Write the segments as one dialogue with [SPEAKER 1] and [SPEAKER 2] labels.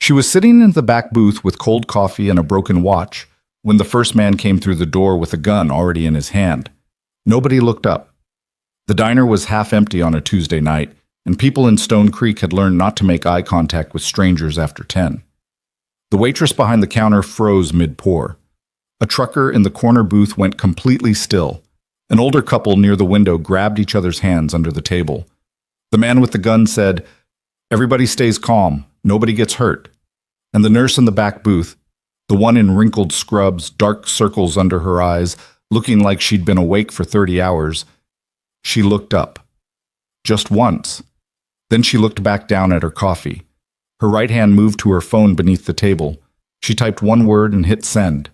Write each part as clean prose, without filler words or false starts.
[SPEAKER 1] She was sitting in the back booth with cold coffee and a broken watch when the first man came through the door with a gun already in his hand. Nobody looked up. The diner was half empty on a Tuesday night, and people in Stone Creek had learned not to make eye contact with strangers after 10. The waitress behind the counter froze mid-pour. A trucker in the corner booth went completely still. An older couple near the window grabbed each other's hands under the table. The man with the gun said, "Everybody stays calm. Nobody gets hurt." And the nurse in the back booth, the one in wrinkled scrubs, dark circles under her eyes, looking like she'd been awake for 30 hours, she looked up. Just once. Then she looked back down at her coffee. Her right hand moved to her phone beneath the table. She typed one word and hit send.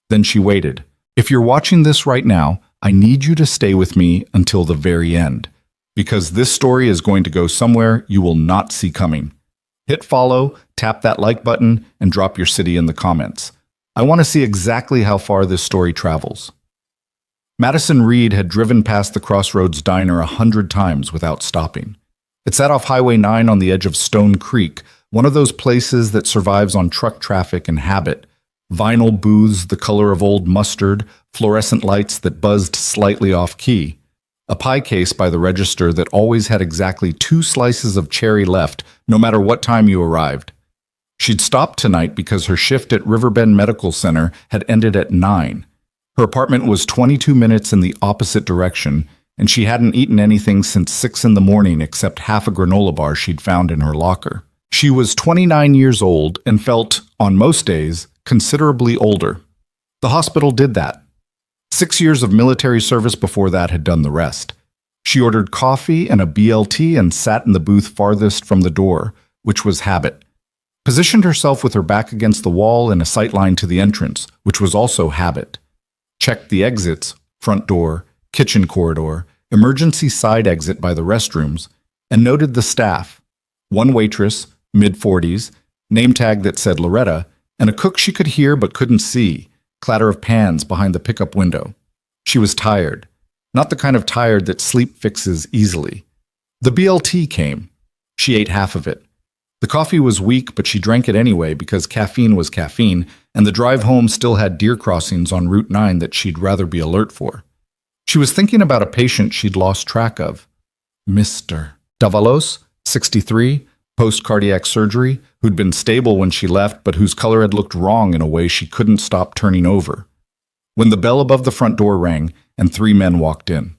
[SPEAKER 1] Then she waited. If you're watching this right now, I need you to stay with me until the very end, because this story is going to go somewhere you will not see coming. Hit follow, tap that like button, and drop your city in the comments. I want to see exactly how far this story travels. Madison Reed had driven past the Crossroads Diner 100 times without stopping. It sat off Highway 9 on the edge of Stone Creek, one of those places that survives on truck traffic and habit. Vinyl booths the color of old mustard, fluorescent lights that buzzed slightly off-key. A pie case by the register that always had exactly 2 slices of cherry left, no matter what time you arrived. She'd stopped tonight because her shift at Riverbend Medical Center had ended at 9. Her apartment was 22 minutes in the opposite direction, and she hadn't eaten anything since 6 in the morning except half a granola bar she'd found in her locker. She was 29 years old and felt, on most days, considerably older. The hospital did that. 6 years of military service before that had done the rest. She ordered coffee and a BLT and sat in the booth farthest from the door, which was habit. Positioned herself with her back against the wall in a sight line to the entrance, which was also habit. Checked the exits, front door, kitchen corridor, emergency side exit by the restrooms, and noted the staff. One waitress, mid-40s, name tag that said Loretta, and a cook she could hear but couldn't see, clatter of pans behind the pickup window. She was tired. Not the kind of tired that sleep fixes easily. The BLT came. She ate half of it. The coffee was weak, but she drank it anyway because caffeine was caffeine, and the drive home still had deer crossings on Route 9 that she'd rather be alert for. She was thinking about a patient she'd lost track of. Mr. Davalos, 63, post-cardiac surgery, who'd been stable when she left but whose color had looked wrong in a way she couldn't stop turning over. When the bell above the front door rang and 3 men walked in,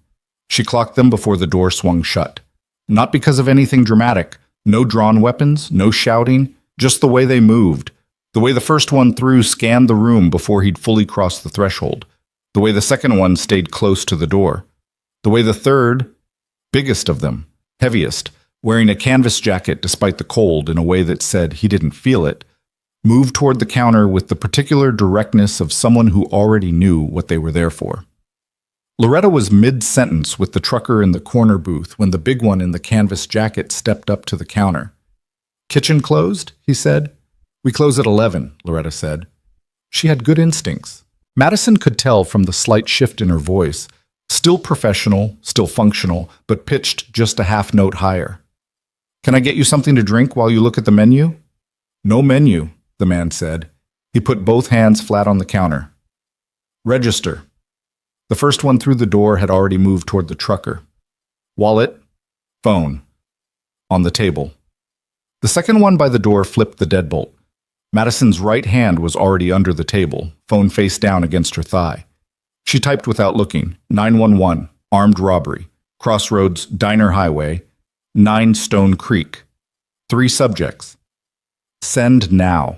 [SPEAKER 1] she clocked them before the door swung shut. Not because of anything dramatic. No drawn weapons, no shouting, just the way they moved. The way the first one through scanned the room before he'd fully crossed the threshold. The way the second one stayed close to the door. The way the third, biggest of them, heaviest, wearing a canvas jacket despite the cold in a way that said he didn't feel it, moved toward the counter with the particular directness of someone who already knew what they were there for. Loretta was mid-sentence with the trucker in the corner booth when the big one in the canvas jacket stepped up to the counter. "Kitchen closed?" he said. "We close at 11, Loretta said. She had good instincts. Madison could tell from the slight shift in her voice, still professional, still functional, but pitched just a half note higher. "Can I get you something to drink while you look at the menu?" "No menu," the man said. He put both hands flat on the counter. "Register." The first one through the door had already moved toward the trucker. Wallet, phone, on the table. The second one by the door flipped the deadbolt. Madison's right hand was already under the table, phone face down against her thigh. She typed without looking, 911, armed robbery, Crossroads Diner Highway, 9 Stone Creek. 3 subjects. Send now.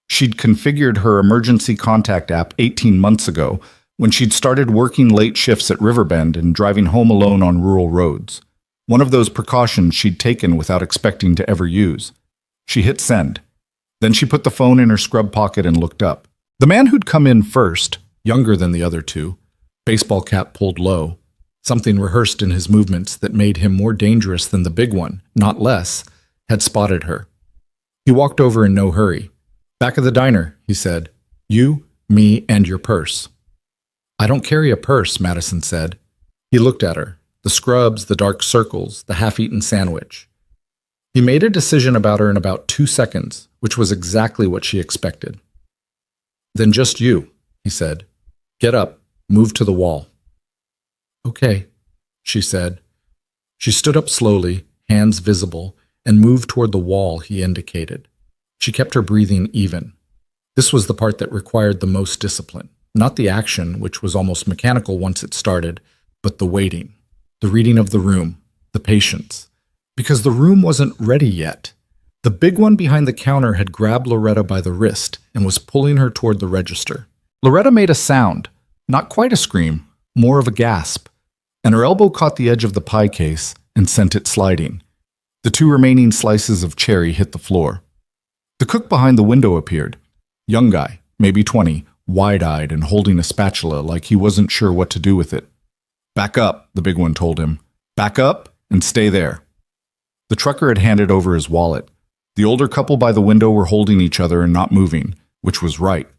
[SPEAKER 1] She'd configured her emergency contact app 18 months ago, when she'd started working late shifts at Riverbend and driving home alone on rural roads. One of those precautions she'd taken without expecting to ever use. She hit send. Then she put the phone in her scrub pocket and looked up. The man who'd come in first, younger than the other 2, baseball cap pulled low, something rehearsed in his movements that made him more dangerous than the big one, not less, had spotted her. He walked over in no hurry. "Back of the diner," he said. "You, me, and your purse." "I don't carry a purse," Madison said. He looked at her, the scrubs, the dark circles, the half-eaten sandwich. He made a decision about her in about 2 seconds, which was exactly what she expected. "Then just you," he said. "Get up, move to the wall." "Okay," she said. She stood up slowly, hands visible, and moved toward the wall he indicated. She kept her breathing even. This was the part that required the most discipline. Not the action, which was almost mechanical once it started, but the waiting, the reading of the room, the patience. Because the room wasn't ready yet. The big one behind the counter had grabbed Loretta by the wrist and was pulling her toward the register. Loretta made a sound, not quite a scream, more of a gasp, and her elbow caught the edge of the pie case and sent it sliding. The 2 remaining slices of cherry hit the floor. The cook behind the window appeared. Young guy, maybe 20, wide-eyed and holding a spatula like he wasn't sure what to do with it. "Back up," the big one told him. "Back up and stay there." The trucker had handed over his wallet. The older couple by the window were holding each other and not moving, which was right.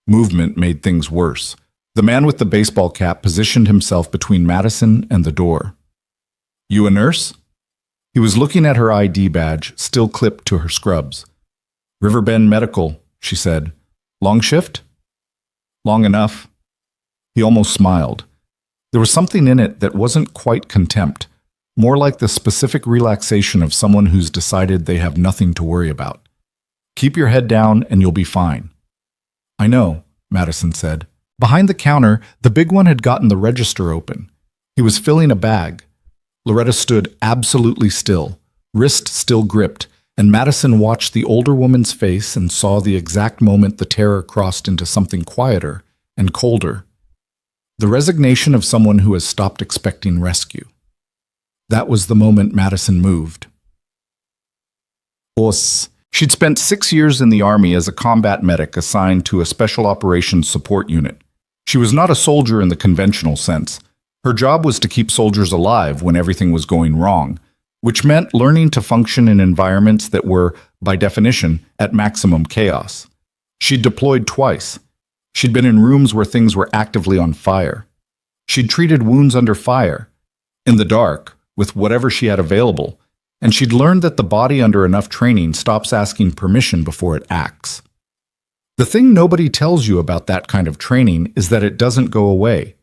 [SPEAKER 1] Movement made things worse. The man with the baseball cap positioned himself between Madison and the door. "You a nurse?" He was looking at her ID badge, still clipped to her scrubs. "Riverbend Medical," she said. "Long shift?" "Long enough." He almost smiled. There was something in it that wasn't quite contempt, more like the specific relaxation of someone who's decided they have nothing to worry about. "Keep your head down and you'll be fine." "I know," Madison said. Behind the counter, the big one had gotten the register open. He was filling a bag. Loretta stood absolutely still, wrist still gripped, and Madison watched the older woman's face and saw the exact moment the terror crossed into something quieter and colder. The resignation of someone who has stopped expecting rescue. That was the moment Madison moved. She'd spent 6 years in the Army as a combat medic assigned to a Special Operations Support Unit. She was not a soldier in the conventional sense. Her job was to keep soldiers alive when everything was going wrong, which meant learning to function in environments that were, by definition, at maximum chaos. She'd deployed twice. She'd been in rooms where things were actively on fire. She'd treated wounds under fire, in the dark, with whatever she had available, and she'd learned that the body under enough training stops asking permission before it acts. The thing nobody tells you about that kind of training is that it doesn't go away.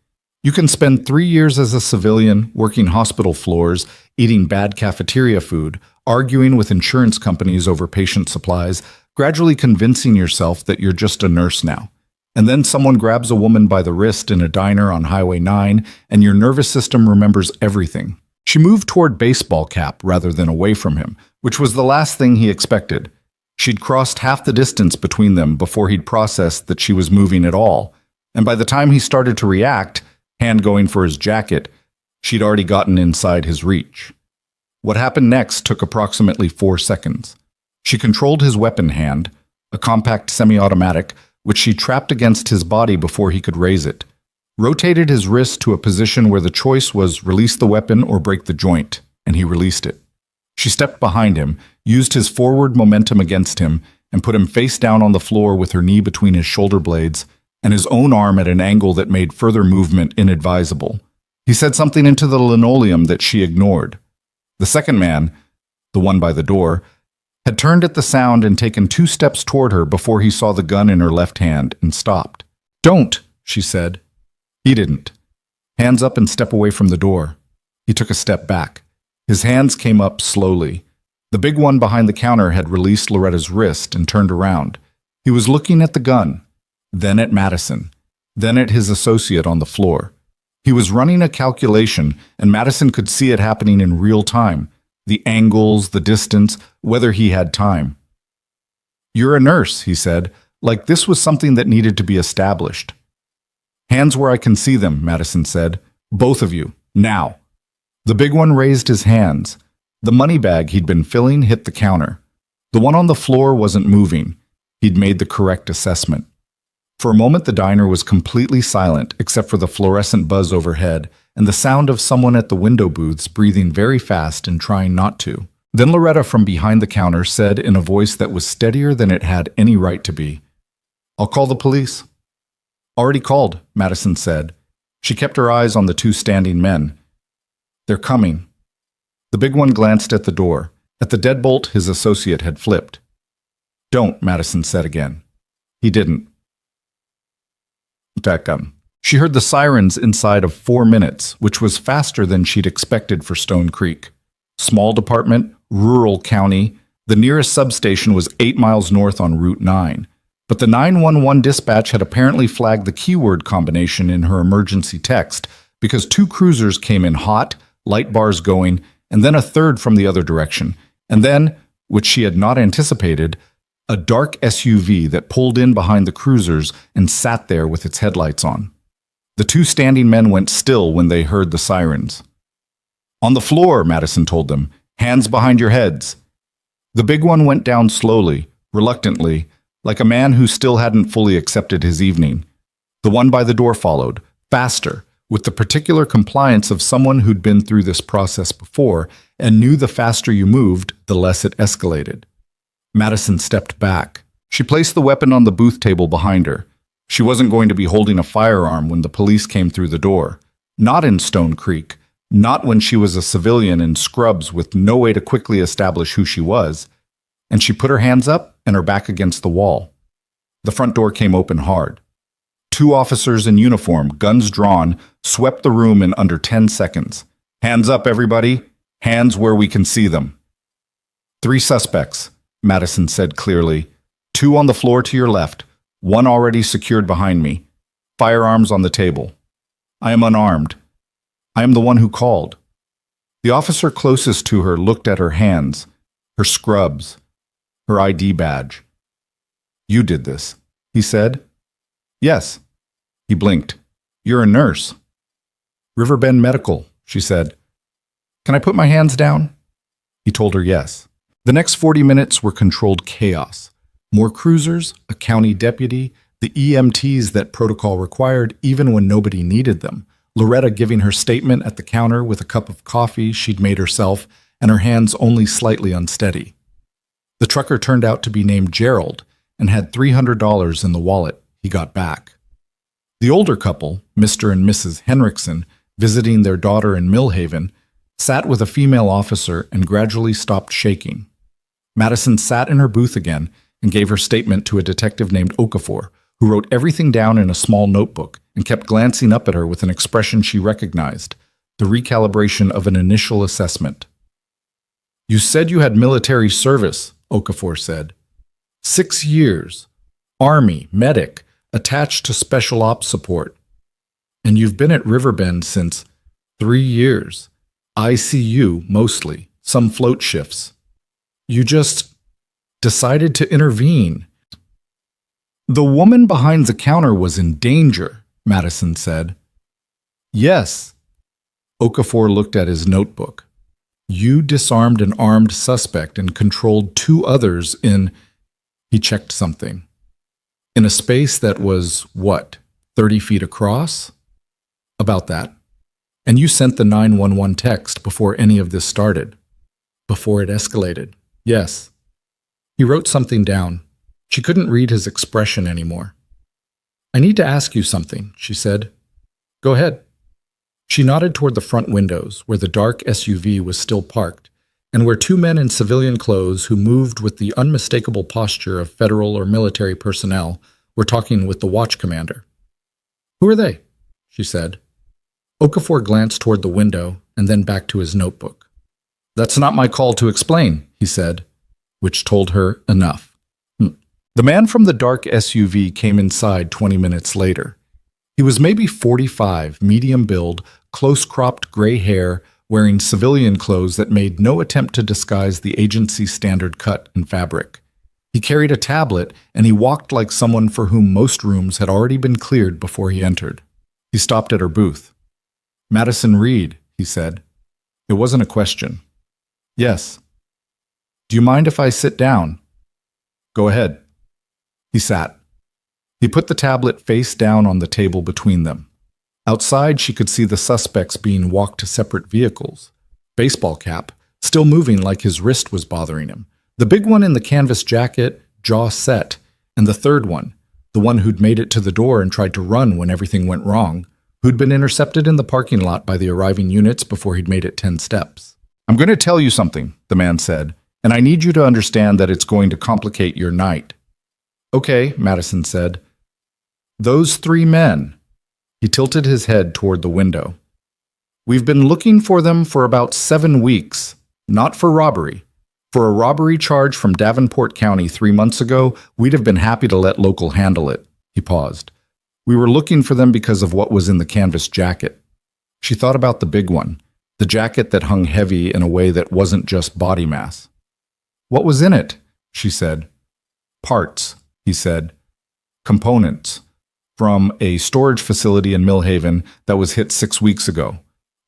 [SPEAKER 1] You can spend 3 years as a civilian, working hospital floors, eating bad cafeteria food, arguing with insurance companies over patient supplies, gradually convincing yourself that you're just a nurse now. And then someone grabs a woman by the wrist in a diner on Highway 9, and your nervous system remembers everything. She moved toward baseball cap rather than away from him, which was the last thing he expected. She'd crossed half the distance between them before he'd processed that she was moving at all, and by the time he started to react, hand going for his jacket, she'd already gotten inside his reach. What happened next took approximately 4 seconds. She controlled his weapon hand, a compact semi-automatic, which she trapped against his body before he could raise it, rotated his wrist to a position where the choice was release the weapon or break the joint, and he released it. She stepped behind him, used his forward momentum against him, and put him face down on the floor with her knee between his shoulder blades and his own arm at an angle that made further movement inadvisable. He said something into the linoleum that she ignored. The second man, the one by the door, had turned at the sound and taken 2 steps toward her before he saw the gun in her left hand and stopped. "Don't," she said. He didn't. "Hands up and step away from the door." He took a step back. His hands came up slowly. The big one behind the counter had released Loretta's wrist and turned around. He was looking at the gun, then at Madison, then at his associate on the floor. He was running a calculation, and Madison could see it happening in real time. The angles, the distance, whether he had time. "You're a nurse," he said, like this was something that needed to be established. "Hands where I can see them," Madison said. "Both of you, now." The big one raised his hands. The money bag he'd been filling hit the counter. The one on the floor wasn't moving. He'd made the correct assessment. For a moment, the diner was completely silent, except for the fluorescent buzz overhead and the sound of someone at the window booths breathing very fast and trying not to. Then Loretta from behind the counter said in a voice that was steadier than it had any right to be, "I'll call the police." "Already called," Madison said. She kept her eyes on the 2 standing men. "They're coming." The big one glanced at the door. At the deadbolt his associate had flipped. Don't, Madison said again. He didn't. She heard the sirens inside of 4 minutes, which was faster than she'd expected for Stone Creek. Small department, rural county. The nearest substation was 8 miles north on Route 9. But the 911 dispatch had apparently flagged the keyword combination in her emergency text because 2 cruisers came in hot, light bars going, and then a third from the other direction. And then, which she had not anticipated, a dark SUV that pulled in behind the cruisers and sat there with its headlights on. The 2 standing men went still when they heard the sirens. On the floor, Madison told them. Hands behind your heads. The big one went down slowly, reluctantly, like a man who still hadn't fully accepted his evening. The one by the door followed, faster, with the particular compliance of someone who'd been through this process before and knew the faster you moved, the less it escalated. Madison stepped back. She placed the weapon on the booth table behind her. She wasn't going to be holding a firearm when the police came through the door. Not in Stone Creek. Not when she was a civilian in scrubs with no way to quickly establish who she was. And she put her hands up and her back against the wall. The front door came open hard. 2 officers in uniform, guns drawn, swept the room in under 10 seconds. Hands up, everybody. Hands where we can see them. 3 suspects, Madison said clearly. 2 on the floor to your left. 1 already secured behind me. Firearms on the table. I am unarmed. I am the one who called. The officer closest to her looked at her hands, her scrubs, her ID badge. You did this, he said. Yes. He blinked. You're a nurse. Riverbend Medical, she said. Can I put my hands down? He told her yes. The next 40 minutes were controlled chaos. More cruisers, a county deputy, the EMTs that protocol required even when nobody needed them. Loretta giving her statement at the counter with a cup of coffee she'd made herself and her hands only slightly unsteady. The trucker turned out to be named Gerald and had $300 in the wallet he got back. The older couple, Mr. and Mrs. Henriksen, visiting their daughter in Millhaven, sat with a female officer and gradually stopped shaking. Madison sat in her booth again and gave her statement to a detective named Okafor, who wrote everything down in a small notebook and kept glancing up at her with an expression she recognized, the recalibration of an initial assessment. You said you had military service, Okafor said. 6 years. Army, medic, attached to special ops support. And you've been at Riverbend since 3 years. ICU, mostly, some float shifts. You just decided to intervene. The woman behind the counter was in danger, Madison said. Yes. Okafor looked at his notebook. You disarmed an armed suspect and controlled 2 others in... He checked something. In a space that was, what, 30 feet across? About that. And you sent the 911 text before any of this started. Before it escalated. Yes. He wrote something down. She couldn't read his expression anymore. I need to ask you something, she said. Go ahead. She nodded toward the front windows, where the dark SUV was still parked, and where 2 men in civilian clothes who moved with the unmistakable posture of federal or military personnel were talking with the watch commander. Who are they? She said. Okafor glanced toward the window and then back to his notebook. That's not my call to explain, he said, which told her enough. The man from the dark SUV came inside 20 minutes later. He was maybe 45, medium build, close-cropped gray hair, wearing civilian clothes that made no attempt to disguise the agency's standard cut and fabric. He carried a tablet, and he walked like someone for whom most rooms had already been cleared before he entered. He stopped at her booth. Madison Reed, he said. It wasn't a question. Yes. Do you mind if I sit down? Go ahead. He sat. He put the tablet face down on the table between them. Outside, she could see the suspects being walked to separate vehicles. Baseball cap, still moving like his wrist was bothering him. The big one in the canvas jacket, jaw set, and the third one, the one who'd made it to the door and tried to run when everything went wrong, who'd been intercepted in the parking lot by the arriving units before he'd made it 10 steps. I'm going to tell you something, the man said, and I need you to understand that it's going to complicate your night." "Okay," Madison said. "Those 3 men." He tilted his head toward the window. "We've been looking for them for about 7 weeks, not for robbery. For a robbery charge from Davenport County 3 months ago, we'd have been happy to let local handle it." He paused. "We were looking for them because of what was in the canvas jacket." She thought about the big one, the jacket that hung heavy in a way that wasn't just body mass. "What was in it?" she said. "Parts," he said. "Components. From a storage facility in Millhaven that was hit 6 weeks ago.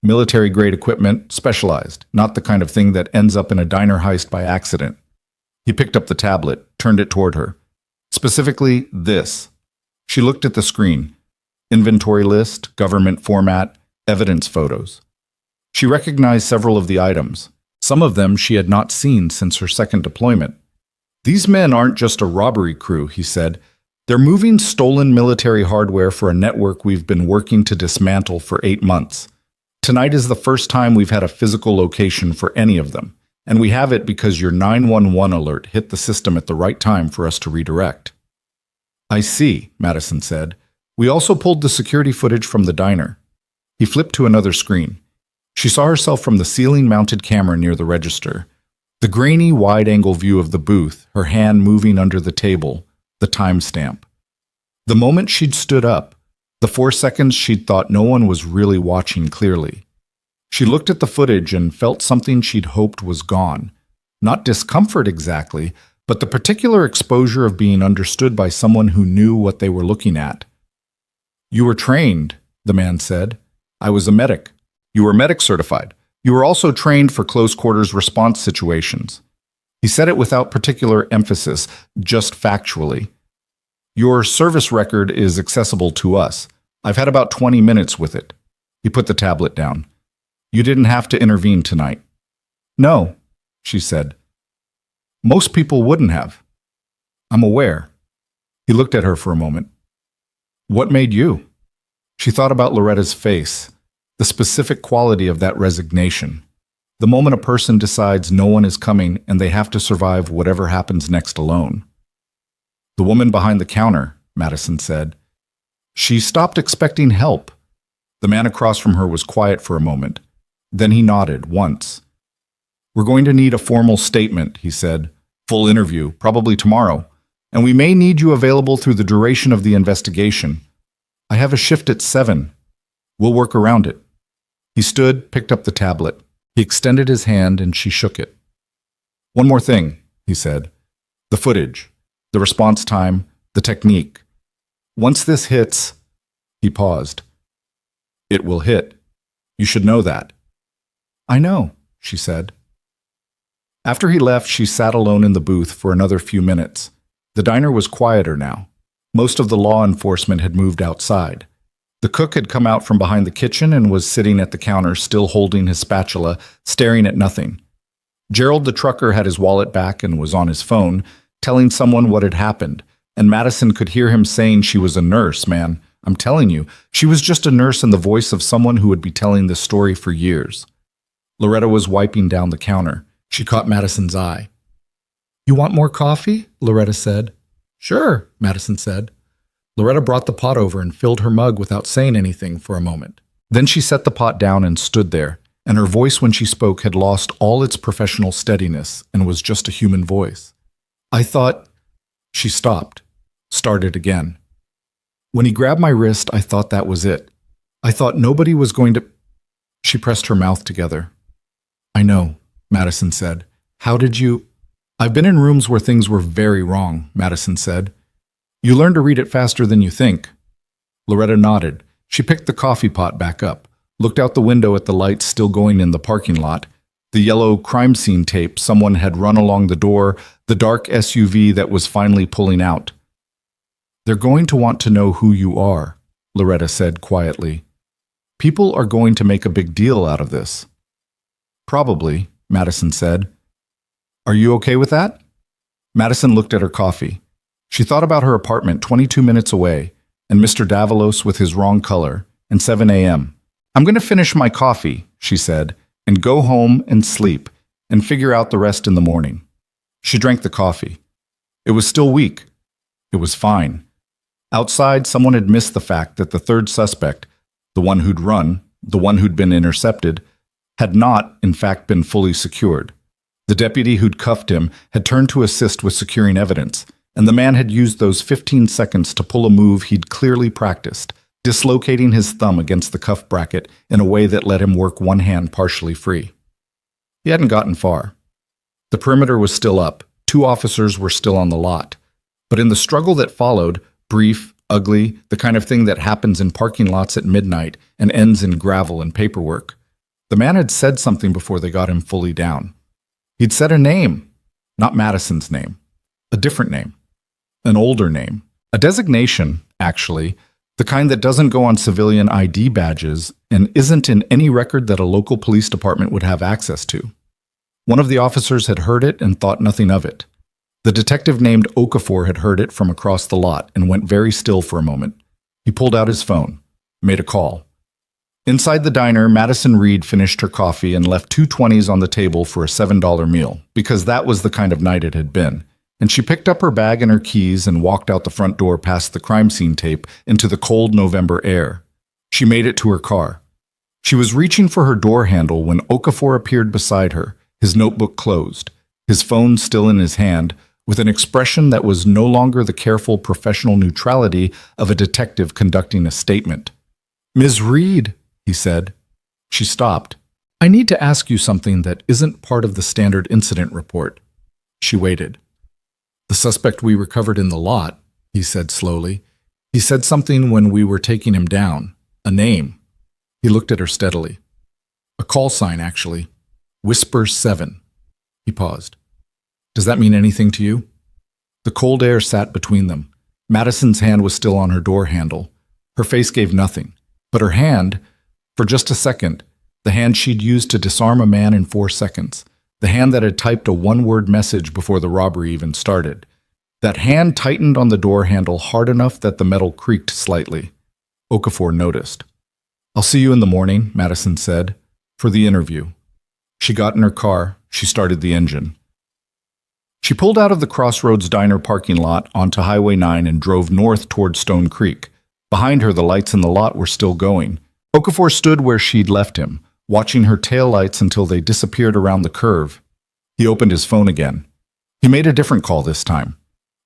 [SPEAKER 1] Military-grade equipment, specialized, not the kind of thing that ends up in a diner heist by accident." He picked up the tablet, turned it toward her. "Specifically, this." She looked at the screen. Inventory list, government format, evidence photos. She recognized several of the items. Some of them she had not seen since her second deployment. "These men aren't just a robbery crew," he said. "They're moving stolen military hardware for a network we've been working to dismantle for 8 months. Tonight is the first time we've had a physical location for any of them, and we have it because your 911 alert hit the system at the right time for us to redirect." "I see," Madison said. "We also pulled the security footage from the diner." He flipped to another screen. She saw herself from the ceiling-mounted camera near the register. The grainy, wide-angle view of the booth, her hand moving under the table, the timestamp. The moment she'd stood up, the 4 seconds she'd thought no one was really watching clearly. She looked at the footage and felt something she'd hoped was gone. Not discomfort exactly, but the particular exposure of being understood by someone who knew what they were looking at. "You were trained," the man said. "I was a medic. You were medic certified. You were also trained for close-quarters response situations." He said it without particular emphasis, just factually. "Your service record is accessible to us. I've had about 20 minutes with it." He put the tablet down. "You didn't have to intervene tonight." "No," she said. "Most people wouldn't have." "I'm aware." He looked at her for a moment. "What made you?" She thought about Loretta's face, the specific quality of that resignation. The moment a person decides no one is coming and they have to survive whatever happens next alone. "The woman behind the counter," Madison said. "She stopped expecting help." The man across from her was quiet for a moment. Then he nodded once. "We're going to need a formal statement," he said. "Full interview, probably tomorrow. And we may need you available through the duration of the investigation. I have a shift at 7. We'll work around it." He stood, picked up the tablet. He extended his hand and she shook it. "One more thing," he said. "The footage, the response time, the technique. Once this hits," he paused. "It will hit. You should know that." "I know," she said. After he left, she sat alone in the booth for another few minutes. The diner was quieter now. Most of the law enforcement had moved outside. The cook had come out from behind the kitchen and was sitting at the counter, still holding his spatula, staring at nothing. Gerald the trucker had his wallet back and was on his phone, telling someone what had happened, and Madison could hear him saying she was a nurse, man. I'm telling you, she was just a nurse in the voice of someone who would be telling this story for years. Loretta was wiping down the counter. She caught Madison's eye. "You want more coffee?" Loretta said. "Sure," Madison said. Loretta brought the pot over and filled her mug without saying anything for a moment. Then she set the pot down and stood there, and her voice when she spoke had lost all its professional steadiness and was just a human voice. "I thought—" She stopped, started again. "When he grabbed my wrist, I thought that was it. I thought nobody was going to—" She pressed her mouth together. "I know," Madison said. "How did you—" "I've been in rooms where things were very wrong," Madison said. "You learn to read it faster than you think." Loretta nodded. She picked the coffee pot back up, looked out the window at the lights still going in the parking lot, the yellow crime scene tape someone had run along the door, the dark SUV that was finally pulling out. "They're going to want to know who you are," Loretta said quietly. "People are going to make a big deal out of this." "Probably," Madison said. "Are you okay with that?" Madison looked at her coffee. She thought about her apartment 22 minutes away, and Mr. Davalos with his wrong color, and 7 a.m. "I'm going to finish my coffee," she said, "and go home and sleep, and figure out the rest in the morning. She drank the coffee. It was still weak. It was fine. Outside, someone had missed the fact that the third suspect, the one who'd run, the one who'd been intercepted, had not, in fact, been fully secured. The deputy who'd cuffed him had turned to assist with securing evidence, and the man had used those 15 seconds to pull a move he'd clearly practiced, dislocating his thumb against the cuff bracket in a way that let him work one hand partially free. He hadn't gotten far. The perimeter was still up. 2 officers were still on the lot. But in the struggle that followed, brief, ugly, the kind of thing that happens in parking lots at midnight and ends in gravel and paperwork, the man had said something before they got him fully down. He'd said a name, not Madison's name, a different name, an older name, a designation, actually, the kind that doesn't go on civilian ID badges and isn't in any record that a local police department would have access to. One of the officers had heard it and thought nothing of it. The detective named Okafor had heard it from across the lot and went very still for a moment. He pulled out his phone, made a call. Inside the diner, Madison Reed finished her coffee and left 2 20s on the table for a $7 meal, because that was the kind of night it had been. And she picked up her bag and her keys and walked out the front door past the crime scene tape into the cold November air. She made it to her car. She was reaching for her door handle when Okafor appeared beside her, his notebook closed, his phone still in his hand, with an expression that was no longer the careful professional neutrality of a detective conducting a statement. "Ms. Reed," he said. She stopped. "I need to ask you something that isn't part of the standard incident report." She waited. "The suspect we recovered in the lot," he said slowly. "He said something when we were taking him down. A name." He looked at her steadily. "A call sign, actually. Whisper 7. He paused. "Does that mean anything to you?" The cold air sat between them. Madison's hand was still on her door handle. Her face gave nothing. But her hand, for just a second, the hand she'd used to disarm a man in 4 seconds, the hand that had typed a one-word message before the robbery even started, that hand tightened on the door handle hard enough that the metal creaked slightly. Okafor noticed. "I'll see you in the morning," Madison said, "for the interview." She got in her car. She started the engine. She pulled out of the Crossroads Diner parking lot onto Highway 9 and drove north toward Stone Creek. Behind her, the lights in the lot were still going. Okafor stood where she'd left him, watching her taillights until they disappeared around the curve. He opened his phone again. He made a different call this time.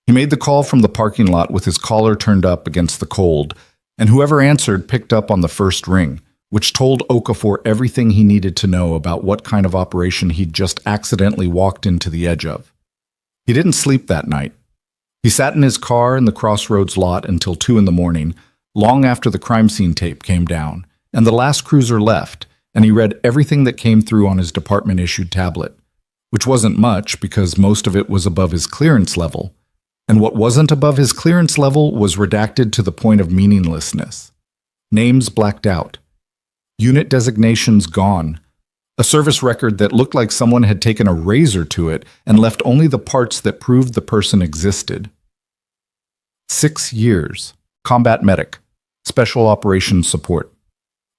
[SPEAKER 1] He made the call from the parking lot with his collar turned up against the cold, and whoever answered picked up on the first ring, which told Okafor everything he needed to know about what kind of operation he'd just accidentally walked into the edge of. He didn't sleep that night. He sat in his car in the Crossroads lot until 2 in the morning, long after the crime scene tape came down, and the last cruiser left, and he read everything that came through on his department-issued tablet, which wasn't much because most of it was above his clearance level, and what wasn't above his clearance level was redacted to the point of meaninglessness. Names blacked out. Unit designations gone. A service record that looked like someone had taken a razor to it and left only the parts that proved the person existed. 6 years. Combat medic. Special operations support.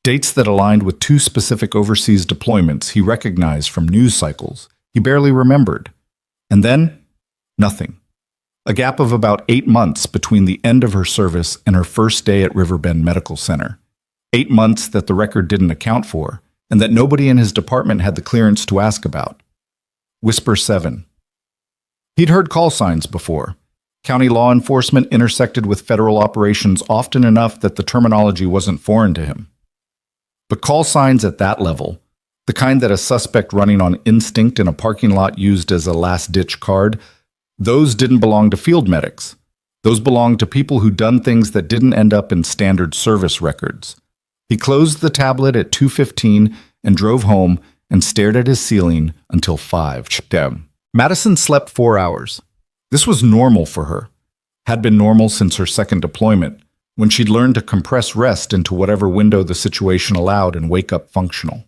[SPEAKER 1] Dates that aligned with 2 specific overseas deployments he recognized from news cycles he barely remembered. And then, nothing. A gap of about 8 months between the end of her service and her first day at Riverbend Medical Center. 8 months that the record didn't account for, and that nobody in his department had the clearance to ask about. Whisper 7. He'd heard call signs before. County law enforcement intersected with federal operations often enough that the terminology wasn't foreign to him. But call signs at that level, the kind that a suspect running on instinct in a parking lot used as a last-ditch card, those didn't belong to field medics. Those belonged to people who'd done things that didn't end up in standard service records. He closed the tablet at 2:15 and drove home and stared at his ceiling until 5 p.m. Madison slept 4 hours. This was normal for her. Had been normal since her second deployment, when she'd learned to compress rest into whatever window the situation allowed and wake up functional.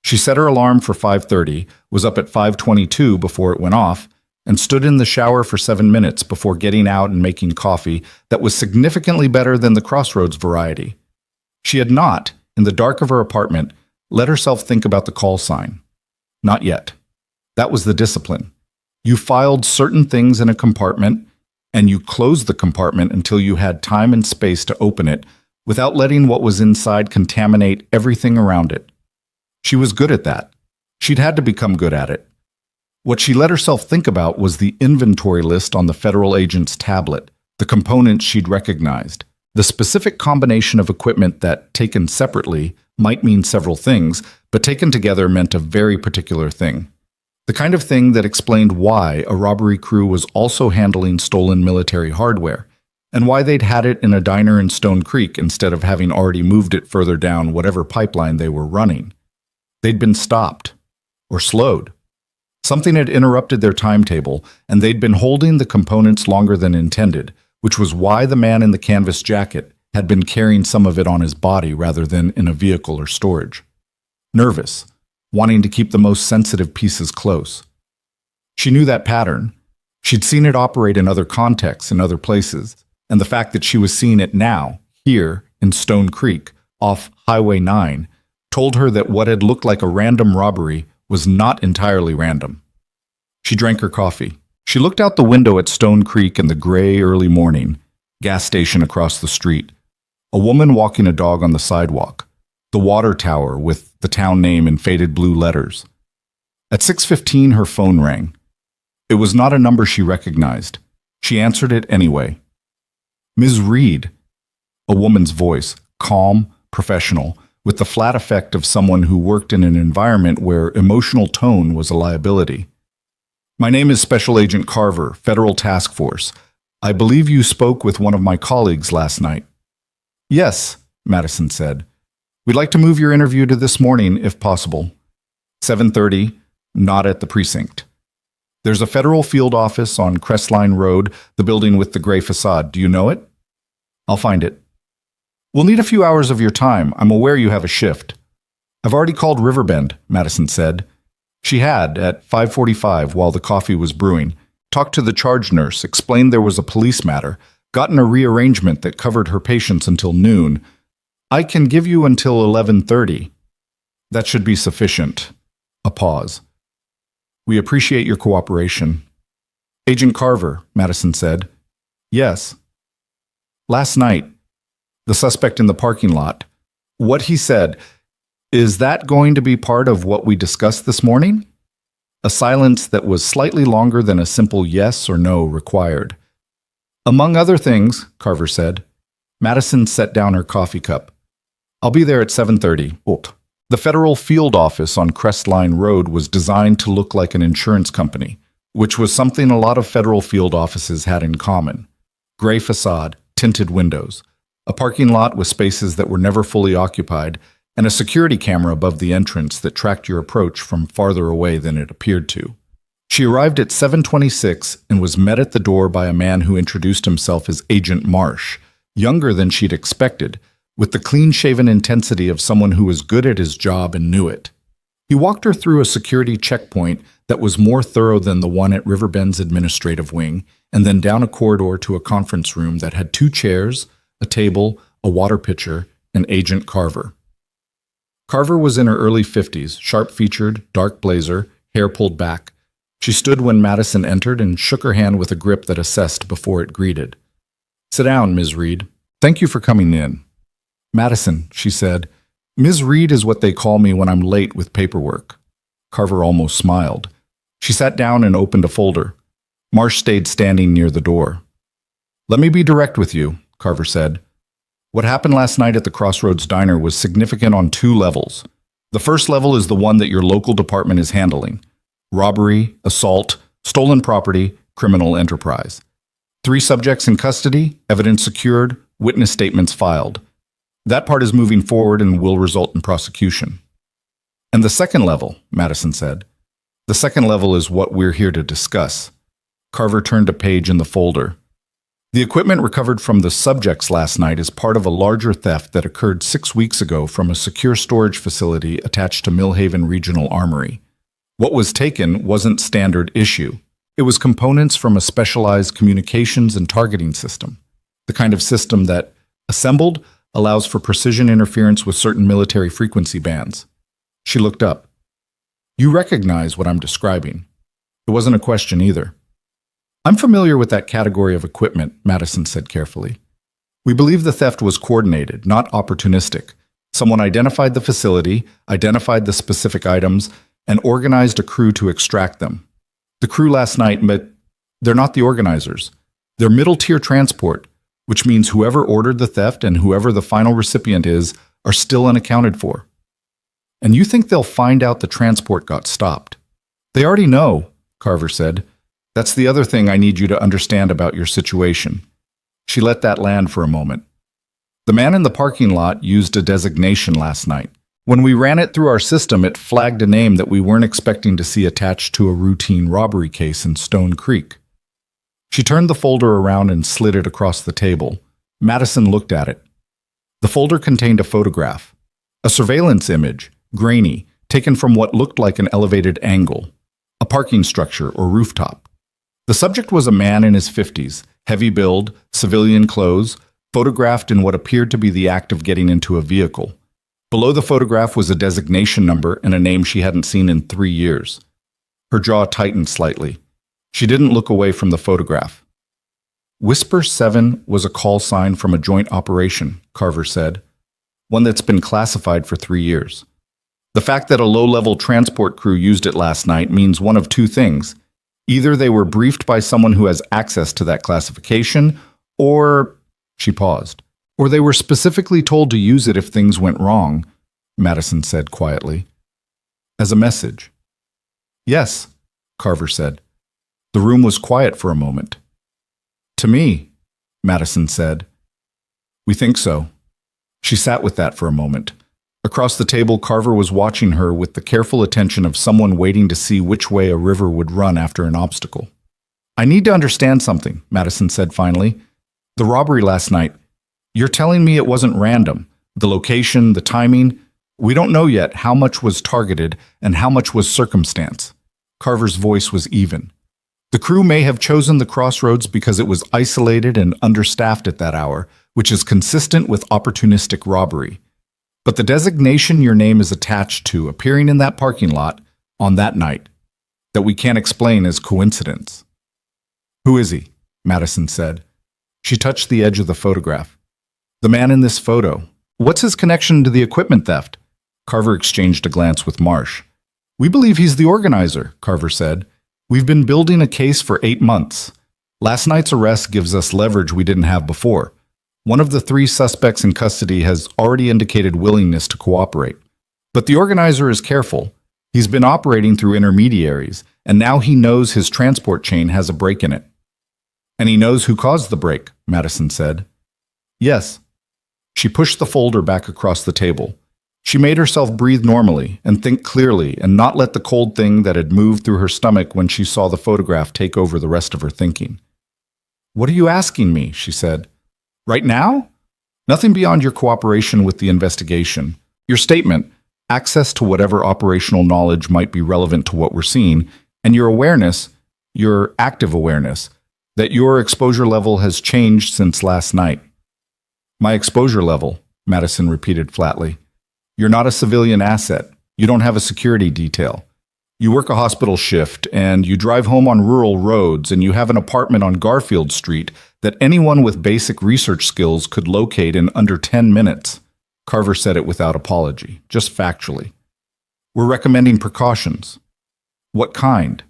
[SPEAKER 1] She set her alarm for 5:30, was up at 5:22 before it went off, and stood in the shower for 7 minutes before getting out and making coffee that was significantly better than the Crossroads variety. She had not, in the dark of her apartment, let herself think about the call sign. Not yet. That was the discipline. You filed certain things in a compartment, and you closed the compartment until you had time and space to open it without letting what was inside contaminate everything around it. She was good at that. She'd had to become good at it. What she let herself think about was the inventory list on the federal agent's tablet, the components she'd recognized, the specific combination of equipment that, taken separately, might mean several things, but taken together meant a very particular thing. The kind of thing that explained why a robbery crew was also handling stolen military hardware, and why they'd had it in a diner in Stone Creek instead of having already moved it further down whatever pipeline they were running. They'd been stopped, or slowed. Something had interrupted their timetable, and they'd been holding the components longer than intended, which was why the man in the canvas jacket had been carrying some of it on his body rather than in a vehicle or storage. Nervous, wanting to keep the most sensitive pieces close. She knew that pattern. She'd seen it operate in other contexts in other places, and the fact that she was seeing it now, here, in Stone Creek, off Highway 9, told her that what had looked like a random robbery was not entirely random. She drank her coffee. She looked out the window at Stone Creek in the gray early morning, gas station across the street, a woman walking a dog on the sidewalk, the water tower with the town name in faded blue letters. At 6:15, her phone rang. It was not a number she recognized. She answered it anyway. Ms. Reed, a woman's voice, calm, professional, with the flat effect of someone who worked in an environment where emotional tone was a liability. My name is Special Agent Carver, Federal Task Force. I believe you spoke with one of my colleagues last night. Yes, Madison said. We'd like to move your interview to this morning, if possible. 7:30, not at the precinct. There's a federal field office on Crestline Road, the building with the gray facade. Do you know it? I'll find it. We'll need a few hours of your time. I'm aware you have a shift. I've already called Riverbend, Madison said. She had, at 5:45 while the coffee was brewing, talked to the charge nurse, explained there was a police matter, gotten a rearrangement that covered her patients until noon. I can give you until 11:30. That should be sufficient. A pause. We appreciate your cooperation. Agent Carver, Madison said. Yes. Last night, the suspect in the parking lot, what he said, is that going to be part of what we discussed this morning? A silence that was slightly longer than a simple yes or no required. Among other things, Carver said. Madison set down her coffee cup. I'll be there at 7:30. The federal field office on Crestline Road was designed to look like an insurance company, which was something a lot of federal field offices had in common. Gray facade, tinted windows, a parking lot with spaces that were never fully occupied, and a security camera above the entrance that tracked your approach from farther away than it appeared to. She arrived at 7:26 and was met at the door by a man who introduced himself as Agent Marsh, younger than she'd expected, with the clean-shaven intensity of someone who was good at his job and knew it. He walked her through a security checkpoint that was more thorough than the one at Riverbend's administrative wing, and then down a corridor to a conference room that had 2 chairs, a table, a water pitcher, and Agent Carver. Carver was in her early 50s, sharp-featured, dark blazer, hair pulled back. She stood when Madison entered and shook her hand with a grip that assessed before it greeted. Sit down, Ms. Reed. Thank you for coming in. Madison, she said, Ms. Reed is what they call me when I'm late with paperwork. Carver almost smiled. She sat down and opened a folder. Marsh stayed standing near the door. Let me be direct with you, Carver said. What happened last night at the Crossroads Diner was significant on 2 levels. The first level is the one that your local department is handling. Robbery, assault, stolen property, criminal enterprise. 3 subjects in custody, evidence secured, witness statements filed. That part is moving forward and will result in prosecution. And the second level, Madison said. The second level is what we're here to discuss. Carver turned a page in the folder. The equipment recovered from the subjects last night is part of a larger theft that occurred 6 weeks ago from a secure storage facility attached to Millhaven Regional Armory. What was taken wasn't standard issue. It was components from a specialized communications and targeting system, the kind of system that, assembled, allows for precision interference with certain military frequency bands. She looked up. You recognize what I'm describing. It wasn't a question either. I'm familiar with that category of equipment, Madison said carefully. We believe the theft was coordinated, not opportunistic. Someone identified the facility, identified the specific items, and organized a crew to extract them. The crew last night they're not the organizers. They're middle-tier transport, which means whoever ordered the theft and whoever the final recipient is are still unaccounted for. And you think they'll find out the transport got stopped? They already know, Carver said. That's the other thing I need you to understand about your situation. She let that land for a moment. The man in the parking lot used a designation last night. When we ran it through our system, it flagged a name that we weren't expecting to see attached to a routine robbery case in Stone Creek. She turned the folder around and slid it across the table. Madison looked at it. The folder contained a photograph. A surveillance image, grainy, taken from what looked like an elevated angle. A parking structure or rooftop. The subject was a man in his 50s, heavy build, civilian clothes, photographed in what appeared to be the act of getting into a vehicle. Below the photograph was a designation number and a name she hadn't seen in 3 years. Her jaw tightened slightly. She didn't look away from the photograph. Whisper 7 was a call sign from a joint operation, Carver said, one that's been classified for 3 years. The fact that a low-level transport crew used it last night means one of two things. Either they were briefed by someone who has access to that classification, or, she paused, or they were specifically told to use it if things went wrong, Madison said quietly. As a message. Yes, Carver said. The room was quiet for a moment. To me, Madison said. We think so. She sat with that for a moment. Across the table, Carver was watching her with the careful attention of someone waiting to see which way a river would run after an obstacle. I need to understand something, Madison said finally. The robbery last night. You're telling me it wasn't random. The location, the timing. We don't know yet how much was targeted and how much was circumstance. Carver's voice was even. The crew may have chosen the crossroads because it was isolated and understaffed at that hour, which is consistent with opportunistic robbery. But the designation your name is attached to appearing in that parking lot on that night, that we can't explain as coincidence. Who is he? Madison said. She touched the edge of the photograph. The man in this photo. What's his connection to the equipment theft? Carver exchanged a glance with Marsh. We believe he's the organizer, Carver said. We've been building a case for 8 months. Last night's arrest gives us leverage we didn't have before. One of the 3 suspects in custody has already indicated willingness to cooperate. But the organizer is careful. He's been operating through intermediaries, and now he knows his transport chain has a break in it. And he knows who caused the break, Madison said. Yes. She pushed the folder back across the table. She made herself breathe normally and think clearly and not let the cold thing that had moved through her stomach when she saw the photograph take over the rest of her thinking. What are you asking me? She said. Right now? Nothing beyond your cooperation with the investigation. Your statement, access to whatever operational knowledge might be relevant to what we're seeing, and your awareness, your active awareness, that your exposure level has changed since last night. My exposure level, Madison repeated flatly. You're not a civilian asset. You don't have a security detail. You work a hospital shift, and you drive home on rural roads, and you have an apartment on Garfield Street that anyone with basic research skills could locate in under 10 minutes. Carver said it without apology, just factually. We're recommending precautions. What kind?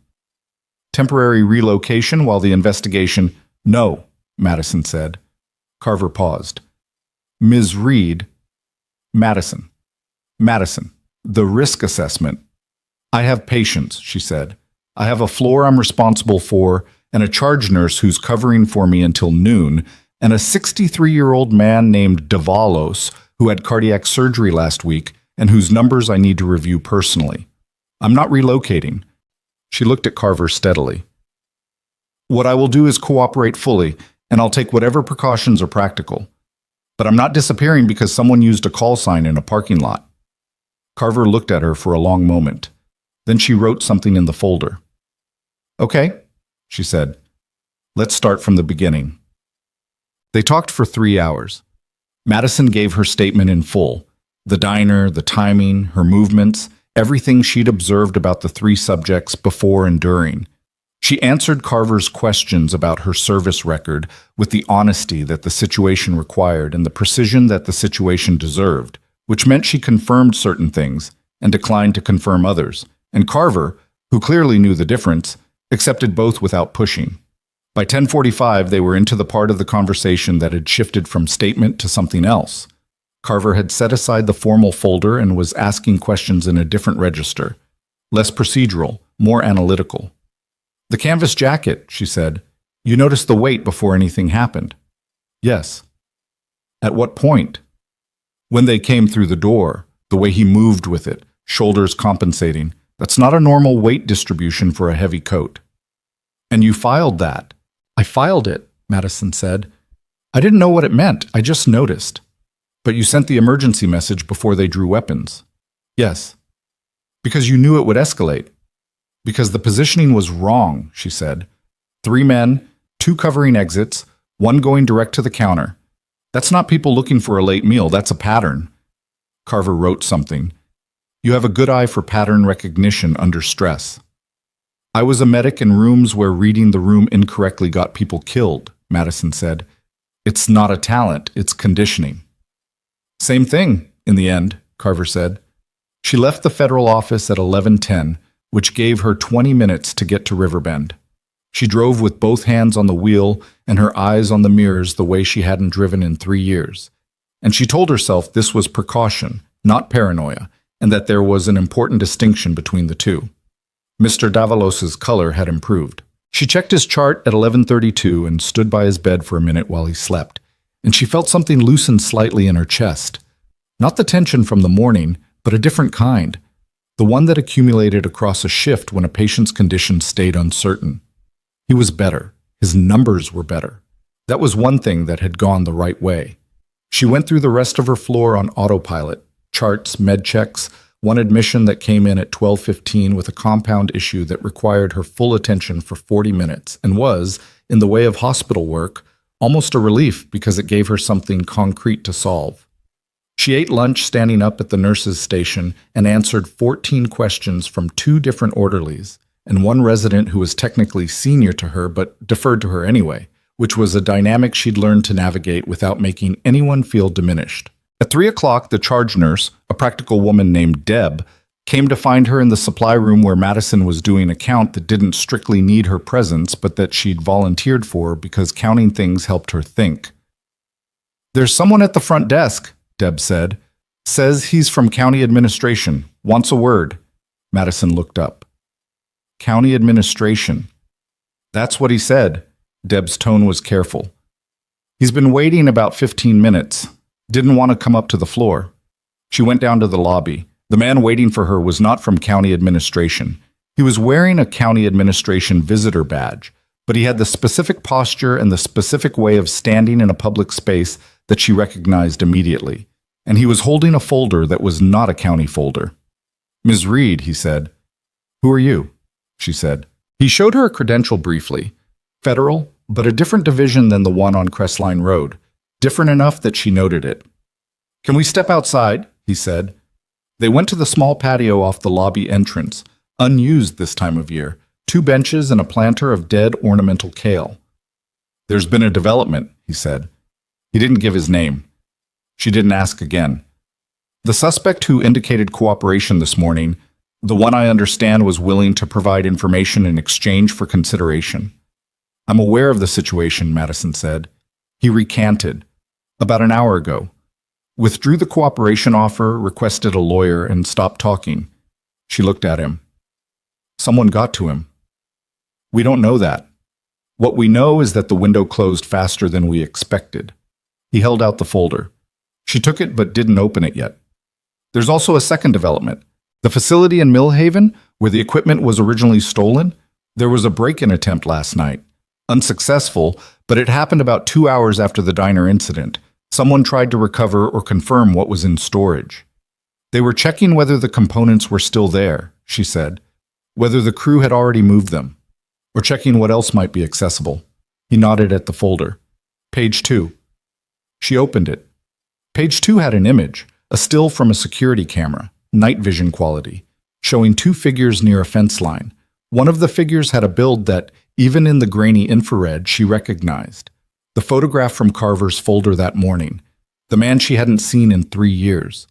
[SPEAKER 1] Temporary relocation while the investigation... No, Madison said. Carver paused. Ms. Reed... Madison, the risk assessment. I have patients, she said. I have a floor I'm responsible for, and a charge nurse who's covering for me until noon, and a 63-year-old man named Davalos who had cardiac surgery last week and whose numbers I need to review personally. I'm not relocating. She looked at Carver steadily. What I will do is cooperate fully, and I'll take whatever precautions are practical. But I'm not disappearing because someone used a call sign in a parking lot. Carver looked at her for a long moment. Then she wrote something in the folder. Okay, she said. Let's start from the beginning. They talked for 3 hours. Madison gave her statement in full. The diner, the timing, her movements, everything she'd observed about the 3 subjects before and during. She answered Carver's questions about her service record with the honesty that the situation required and the precision that the situation deserved, which meant she confirmed certain things and declined to confirm others. And Carver, who clearly knew the difference, accepted both without pushing. By 10:45, they were into the part of the conversation that had shifted from statement to something else. Carver had set aside the formal folder and was asking questions in a different register, less procedural, more analytical. "The canvas jacket," she said. "You noticed the weight before anything happened?" "Yes." "At what point?" "When they came through the door, the way he moved with it, shoulders compensating. That's not a normal weight distribution for a heavy coat." "And you filed that?" "I filed it," Madison said. "I didn't know what it meant. I just noticed." "But you sent the emergency message before they drew weapons." "Yes." "Because you knew it would escalate." "Because the positioning was wrong," she said. 3 men, 2 covering exits, 1 going direct to the counter. That's not people looking for a late meal, that's a pattern. Carver wrote something. "You have a good eye for pattern recognition under stress." "I was a medic in rooms where reading the room incorrectly got people killed," Madison said. "It's not a talent, it's conditioning." "Same thing, in the end," Carver said. She left the federal office at 11:10, which gave her 20 minutes to get to Riverbend. She drove with both hands on the wheel and her eyes on the mirrors the way she hadn't driven in 3 years. And she told herself this was precaution, not paranoia, and that there was an important distinction between the two. Mr. Davalos's color had improved. She checked his chart at 11:32 and stood by his bed for a minute while he slept, and she felt something loosen slightly in her chest. Not the tension from the morning, but a different kind, the one that accumulated across a shift when a patient's condition stayed uncertain. He was better. His numbers were better. That was one thing that had gone the right way. She went through the rest of her floor on autopilot, charts, med checks, one admission that came in at 12:15 with a compound issue that required her full attention for 40 minutes and was, in the way of hospital work, almost a relief because it gave her something concrete to solve. She ate lunch standing up at the nurse's station and answered 14 questions from 2 different orderlies and 1 resident who was technically senior to her but deferred to her anyway, which was a dynamic she'd learned to navigate without making anyone feel diminished. At 3 o'clock, the charge nurse, a practical woman named Deb, came to find her in the supply room where Madison was doing a count that didn't strictly need her presence but that she'd volunteered for because counting things helped her think. "There's someone at the front desk," Deb said. "Says he's from county administration. Wants a word." Madison looked up. "County administration." "That's what he said." Deb's tone was careful. "He's been waiting about 15 minutes. Didn't want to come up to the floor." She went down to the lobby. The man waiting for her was not from county administration. He was wearing a county administration visitor badge, but he had the specific posture and the specific way of standing in a public space that she recognized immediately. And he was holding a folder that was not a county folder. "Ms. Reed," he said. "Who are you?" she said. He showed her a credential briefly. Federal, but a different division than the one on Crestline Road. Different enough that she noted it. "Can we step outside?" he said. They went to the small patio off the lobby entrance, unused this time of year, 2 benches and a planter of dead ornamental kale. "There's been a development," he said. He didn't give his name. She didn't ask again. "The suspect who indicated cooperation this morning, the one I understand was willing to provide information in exchange for consideration." "I'm aware of the situation," Madison said. He recanted. "About an hour ago. Withdrew the cooperation offer, requested a lawyer, and stopped talking." She looked at him. "Someone got to him." "We don't know that. What we know is that the window closed faster than we expected." He held out the folder. She took it but didn't open it yet. "There's also a second development. The facility in Millhaven, where the equipment was originally stolen, there was a break-in attempt last night. Unsuccessful, but it happened about 2 hours after the diner incident. Someone tried to recover or confirm what was in storage. They were checking whether the components were still there," she said, "whether the crew had already moved them, or checking what else might be accessible." He nodded at the folder. "Page 2. She opened it. Page 2 had an image, a still from a security camera, night vision quality, showing 2 figures near a fence line, One of the figures had a build that, even in the grainy infrared, she recognized. The photograph from Carver's folder that morning. The man she hadn't seen in 3 years.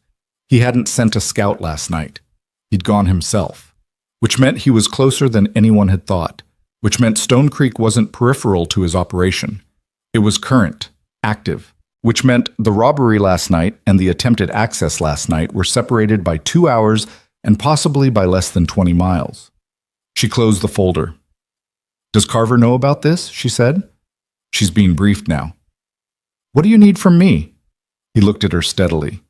[SPEAKER 1] He hadn't sent a scout last night. He'd gone himself. Which meant he was closer than anyone had thought. Which meant Stone Creek wasn't peripheral to his operation. It was current, active. Which meant the robbery last night and the attempted access last night were separated by 2 hours and possibly by less than 20 miles. She closed the folder. "Does Carver know about this?" she said. She's being briefed now. "What do you need from me?" He looked at her steadily.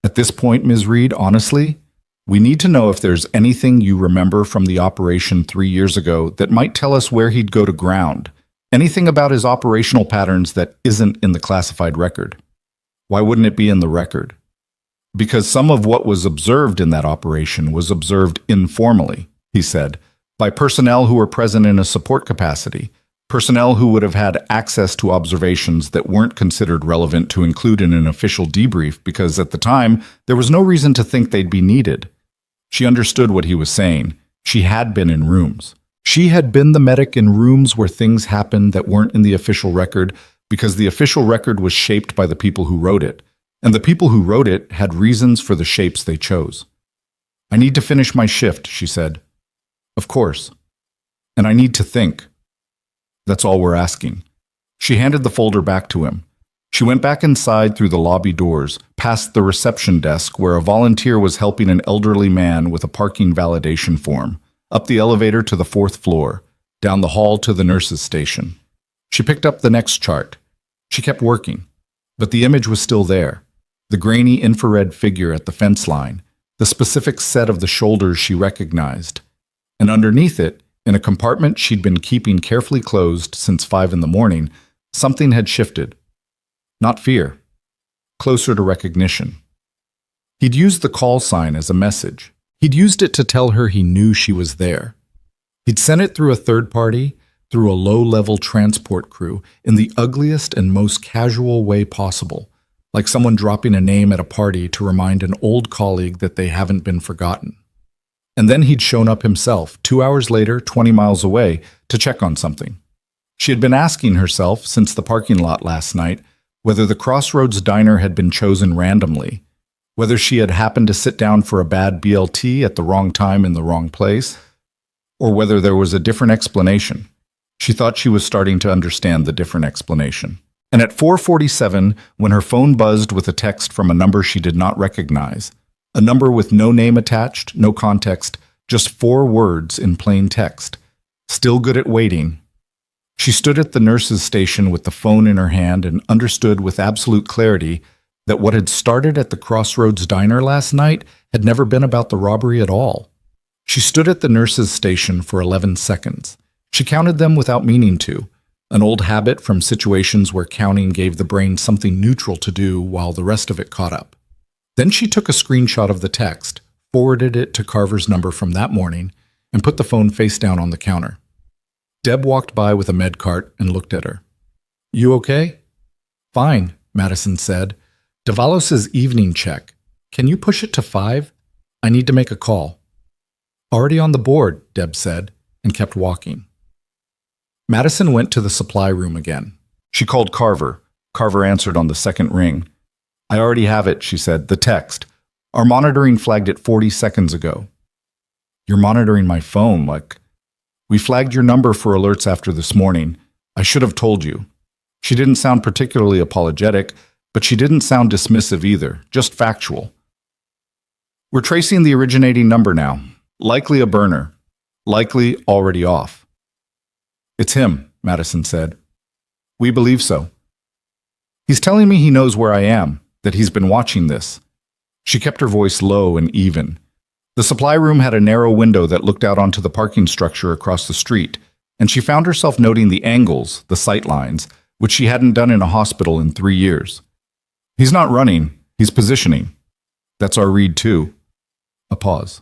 [SPEAKER 1] "At this point, Ms. Reed, honestly, we need to know if there's anything you remember from the operation 3 years ago that might tell us where he'd go to ground. Anything about his operational patterns that isn't in the classified record." "Why wouldn't it be in the record?" "Because some of what was observed in that operation was observed informally," he said, "by personnel who were present in a support capacity, personnel who would have had access to observations that weren't considered relevant to include in an official debrief because at the time there was no reason to think they'd be needed." She understood what he was saying. She had been in rooms. She had been the medic in rooms where things happened that weren't in the official record because the official record was shaped by the people who wrote it, and the people who wrote it had reasons for the shapes they chose. "I need to finish my shift," she said. "Of course. And I need to think. That's all we're asking." She handed the folder back to him. She went back inside through the lobby doors, past the reception desk where a volunteer was helping an elderly man with a parking validation form, up the elevator to the 4th floor, down the hall to the nurse's station. She picked up the next chart. She kept working, but the image was still there. The grainy infrared figure at the fence line, the specific set of the shoulders she recognized. And underneath it, in a compartment she'd been keeping carefully closed since 5 in the morning, something had shifted. Not fear. Closer to recognition. He'd used the call sign as a message. He'd used it to tell her he knew she was there. He'd sent it through a third party, through a low-level transport crew, in the ugliest and most casual way possible, like someone dropping a name at a party to remind an old colleague that they haven't been forgotten. And then he'd shown up himself, 2 hours later, 20 miles away, to check on something. She had been asking herself, since the parking lot last night, whether the Crossroads Diner had been chosen randomly, whether she had happened to sit down for a bad BLT at the wrong time in the wrong place, or whether there was a different explanation. She thought she was starting to understand the different explanation. And at 4:47, when her phone buzzed with a text from a number she did not recognize, a number with no name attached, no context, just 4 words in plain text, "Still good at waiting." She stood at the nurse's station with the phone in her hand and understood with absolute clarity that what had started at the Crossroads Diner last night had never been about the robbery at all. She stood at the nurse's station for 11 seconds. She counted them without meaning to, an old habit from situations where counting gave the brain something neutral to do while the rest of it caught up. Then she took a screenshot of the text, forwarded it to Carver's number from that morning, and put the phone face down on the counter. Deb walked by with a med cart and looked at her. "You okay?" "Fine," Madison said. "Davalos' evening check. Can you push it to 5? I need to make a call." "Already on the board," Deb said, and kept walking. Madison went to the supply room again. She called Carver. Carver answered on the second ring. "I already have it," she said, "the text. Our monitoring flagged it 40 seconds ago." "You're monitoring my phone, like..." "We flagged your number for alerts after this morning. I should have told you." She didn't sound particularly apologetic, but she didn't sound dismissive either, just factual. "We're tracing the originating number now. Likely a burner. Likely already off." "It's him," Madison said. "We believe so. He's telling me he knows where I am, that he's been watching this." She kept her voice low and even. The supply room had a narrow window that looked out onto the parking structure across the street, and she found herself noting the angles, the sight lines, which she hadn't done in a hospital in 3 years. "He's not running, he's positioning. That's our read too." A pause.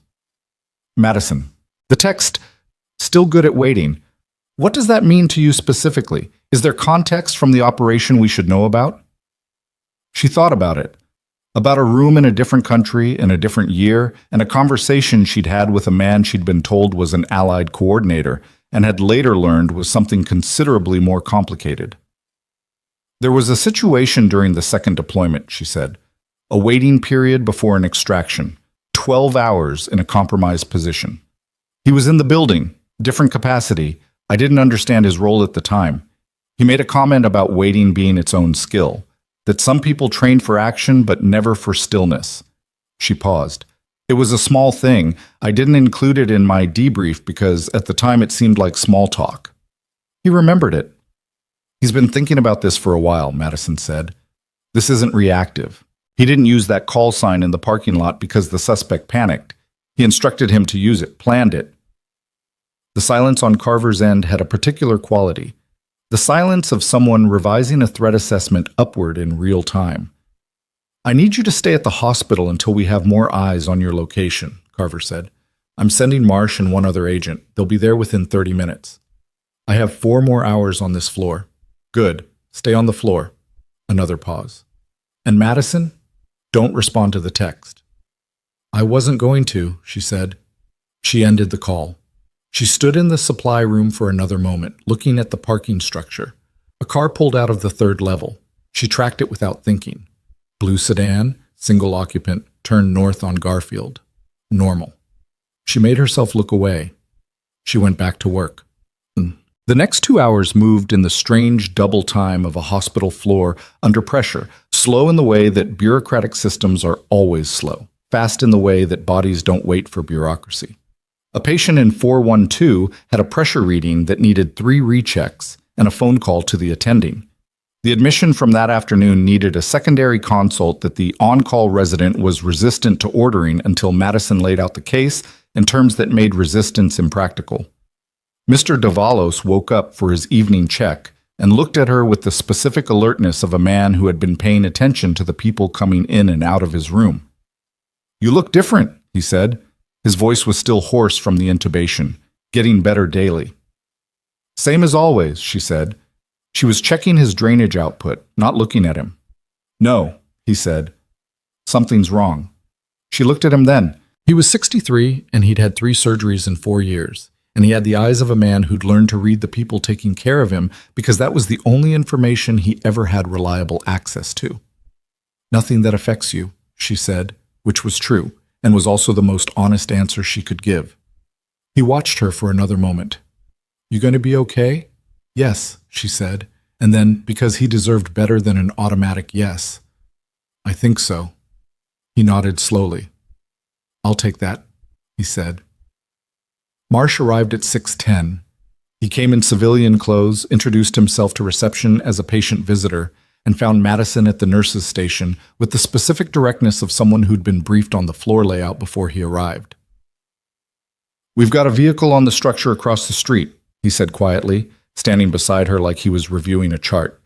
[SPEAKER 1] "Madison, the text, 'Still good at waiting.' What does that mean to you specifically? Is there context from the operation we should know about?" She thought about it. About a room in a different country in a different year, and a conversation she'd had with a man she'd been told was an Allied coordinator, and had later learned was something considerably more complicated. There was a situation during the second deployment, she said. A waiting period before an extraction. 12 hours in a compromised position. He was in the building, different capacity. I didn't understand his role at the time. He made a comment about waiting being its own skill, that some people train for action but never for stillness. She paused. It was a small thing. I didn't include it in my debrief because at the time it seemed like small talk. He remembered it. He's been thinking about this for a while, Madison said. This isn't reactive. He didn't use that call sign in the parking lot because the suspect panicked. He instructed him to use it, planned it. The silence on Carver's end had a particular quality. The silence of someone revising a threat assessment upward in real time. I need you to stay at the hospital until we have more eyes on your location, Carver said. I'm sending Marsh and one other agent. They'll be there within 30 minutes. I have 4 more hours on this floor. Good. Stay on the floor. Another pause. And Madison? Don't respond to the text. I wasn't going to, she said. She ended the call. She stood in the supply room for another moment, looking at the parking structure. A car pulled out of the 3rd level. She tracked it without thinking. Blue sedan, single occupant, turned north on Garfield. Normal. She made herself look away. She went back to work. The next 2 hours moved in the strange double time of a hospital floor under pressure, slow in the way that bureaucratic systems are always slow, fast in the way that bodies don't wait for bureaucracy. A patient in 412 had a pressure reading that needed 3 rechecks and a phone call to the attending. The admission from that afternoon needed a secondary consult that the on-call resident was resistant to ordering until Madison laid out the case in terms that made resistance impractical. Mr. Davalos woke up for his evening check and looked at her with the specific alertness of a man who had been paying attention to the people coming in and out of his room. You look different, he said. His voice was still hoarse from the intubation, getting better daily. Same as always, she said. She was checking his drainage output, not looking at him. No, he said. Something's wrong. She looked at him then. He was 63, and he'd had 3 surgeries in 4 years. And he had the eyes of a man who'd learned to read the people taking care of him because that was the only information he ever had reliable access to. Nothing that affects you, she said, which was true, and was also the most honest answer she could give. He watched her for another moment. You going to be okay? Yes, she said, and then, because he deserved better than an automatic yes, I think so. He nodded slowly. I'll take that, he said. Marsh arrived at 6:10. He came in civilian clothes, introduced himself to reception as a patient visitor, and found Madison at the nurse's station with the specific directness of someone who'd been briefed on the floor layout before he arrived. We've got a vehicle on the structure across the street, he said quietly, standing beside her like he was reviewing a chart.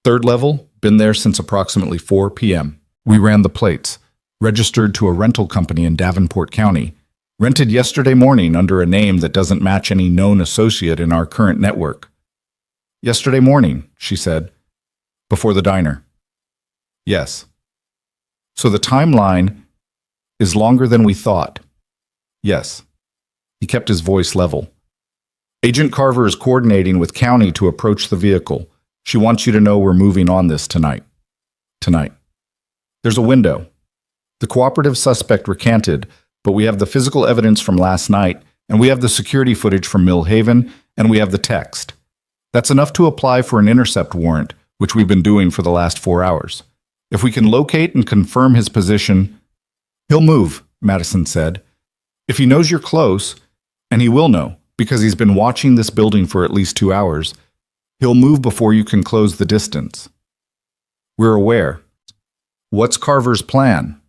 [SPEAKER 1] 3rd level, been there since approximately 4 p.m. We ran the plates, registered to a rental company in Davenport County, rented yesterday morning under a name that doesn't match any known associate in our current network. Yesterday morning, she said, before the diner. Yes. So the timeline is longer than we thought. Yes. He kept his voice level. Agent Carver is coordinating with County to approach the vehicle. She wants you to know we're moving on this tonight. Tonight. There's a window. The cooperative suspect recanted, but we have the physical evidence from last night, and we have the security footage from Mill Haven, and we have the text. That's enough to apply for an intercept warrant, which we've been doing for the last 4 hours. If we can locate and confirm his position, he'll move, Madison said. If he knows you're close, and he will know, because he's been watching this building for at least 2 hours, he'll move before you can close the distance. We're aware. What's Carver's plan?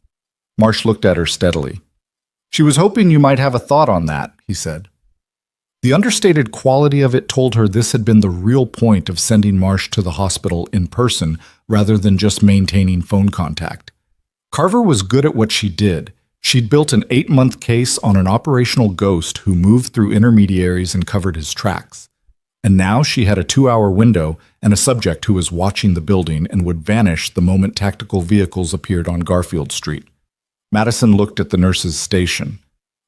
[SPEAKER 1] Marsh looked at her steadily. She was hoping you might have a thought on that, he said. The understated quality of it told her this had been the real point of sending Marsh to the hospital in person rather than just maintaining phone contact. Carver was good at what she did. She'd built an 8-month case on an operational ghost who moved through intermediaries and covered his tracks. And now she had a 2-hour window and a subject who was watching the building and would vanish the moment tactical vehicles appeared on Garfield Street. Madison looked at the nurse's station.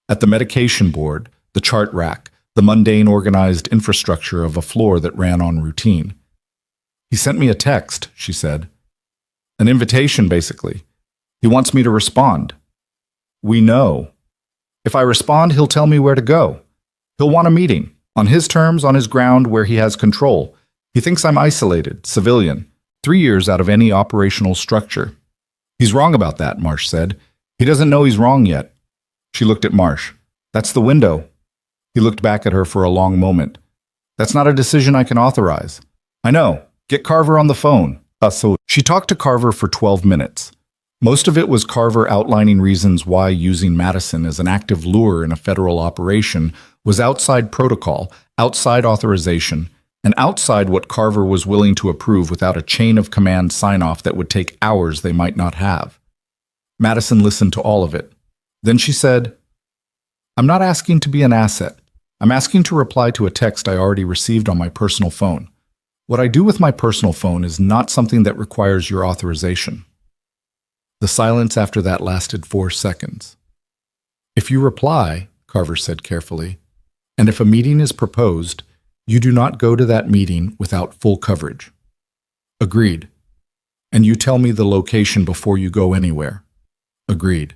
[SPEAKER 1] At the medication board, the chart rack, the mundane organized infrastructure of a floor that ran on routine. "He sent me a text," she said. "An invitation, basically. He wants me to respond." "We know. If I respond, he'll tell me where to go. He'll want a meeting. On his terms, on his ground, where he has control. He thinks I'm isolated, civilian, 3 years out of any operational structure." "He's wrong about that," Marsh said. "He doesn't know he's wrong yet." She looked at Marsh. "That's the window." He looked back at her for a long moment. "That's not a decision I can authorize." "I know. Get Carver on the phone." So she talked to Carver for 12 minutes. Most of it was Carver outlining reasons why using Madison as an active lure in a federal operation was outside protocol, outside authorization, and outside what Carver was willing to approve without a chain of command sign-off that would take hours they might not have. Madison listened to all of it. Then she said, "I'm not asking to be an asset. I'm asking to reply to a text I already received on my personal phone. What I do with my personal phone is not something that requires your authorization." The silence after that lasted 4 seconds. "If you reply," Carver said carefully, "and if a meeting is proposed, you do not go to that meeting without full coverage." "Agreed." "And you tell me the location before you go anywhere." "Agreed."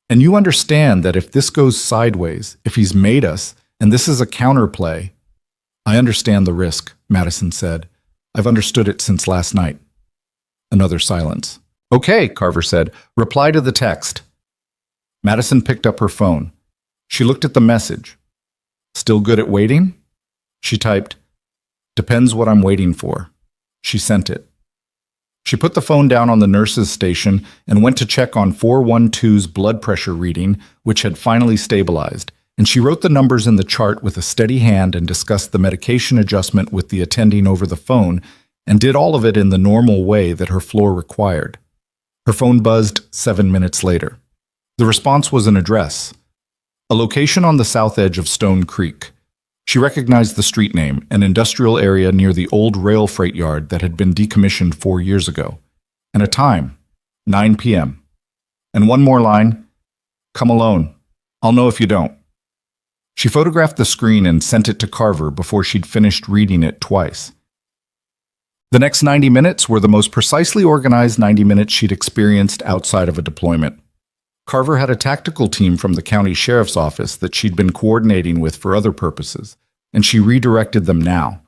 [SPEAKER 1] "And you understand that if this goes sideways, if he's made us, and this is a counterplay—" "I understand the risk," Madison said. "I've understood it since last night." Another silence. "Okay," Carver said. "Reply to the text." Madison picked up her phone. She looked at the message. "Still good at waiting?" She typed, "Depends what I'm waiting for." She sent it. She put the phone down on the nurse's station and went to check on 412's blood pressure reading, which had finally stabilized, and she wrote the numbers in the chart with a steady hand and discussed the medication adjustment with the attending over the phone, and did all of it in the normal way that her floor required. Her phone buzzed 7 minutes later. The response was an address, a location on the south edge of Stone Creek. She recognized the street name, an industrial area near the old rail freight yard that had been decommissioned 4 years ago. And a time, 9 p.m. And one more line, "Come alone. I'll know if you don't." She photographed the screen and sent it to Carver before she'd finished reading it twice. The next 90 minutes were the most precisely organized 90 minutes she'd experienced outside of a deployment. Carver had a tactical team from the county sheriff's office that she'd been coordinating with for other purposes, and she redirected them now.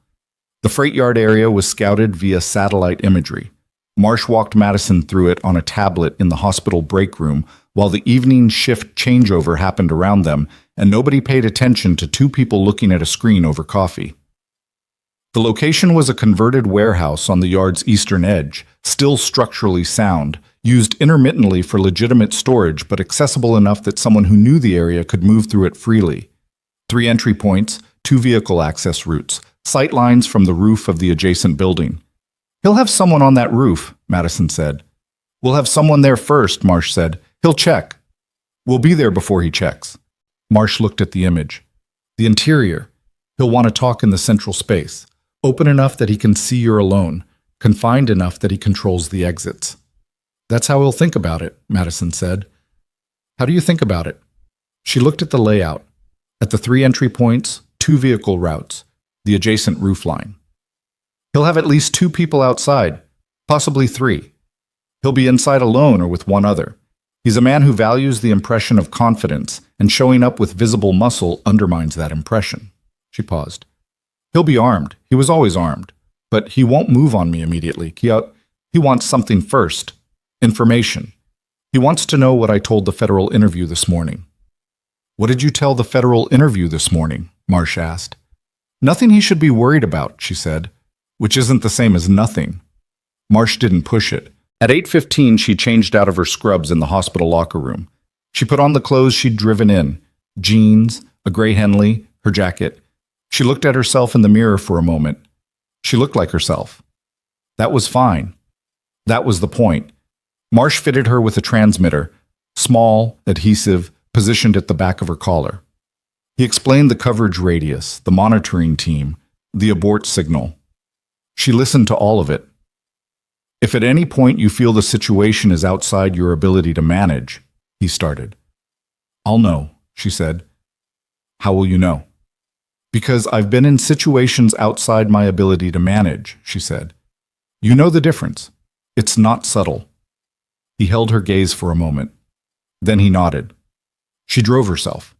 [SPEAKER 1] The freight yard area was scouted via satellite imagery. Marsh walked Madison through it on a tablet in the hospital break room while the evening shift changeover happened around them, and nobody paid attention to 2 people looking at a screen over coffee. The location was a converted warehouse on the yard's eastern edge, still structurally sound, used intermittently for legitimate storage but accessible enough that someone who knew the area could move through it freely. 3 entry points, 2 vehicle access routes, sight lines from the roof of the adjacent building. "He'll have someone on that roof," Madison said. "We'll have someone there first," Marsh said. "He'll check." "We'll be there before he checks." Marsh looked at the image. "The interior. He'll want to talk in the central space. Open enough that he can see you're alone, confined enough that he controls the exits." "That's how he'll think about it," Madison said. "How do you think about it?" She looked at the layout, at the 3 entry points, 2 vehicle routes, the adjacent roofline. "He'll have at least 2 people outside, possibly 3. He'll be inside alone or with one other. He's a man who values the impression of confidence, and showing up with visible muscle undermines that impression." She paused. "He'll be armed. He was always armed. But he won't move on me immediately. He wants something first. Information. He wants to know what I told the federal interview this morning." "What did you tell the federal interview this morning?" Marsh asked. "Nothing he should be worried about," she said, which isn't the same as nothing. Marsh didn't push it. At 8:15, she changed out of her scrubs in the hospital locker room. She put on the clothes she'd driven in, jeans, a gray Henley, her jacket. She looked at herself in the mirror for a moment. She looked like herself. That was fine. That was the point. Marsh fitted her with a transmitter, small, adhesive, positioned at the back of her collar. He explained the coverage radius, the monitoring team, The abort signal. She listened to all of it. If at any point you feel the situation is outside your ability to manage, he started. I'll know, she said. How will you know? Because I've been in situations outside my ability to manage, she said. You know the difference. It's not subtle. He held her gaze for a moment. Then he nodded. She drove herself.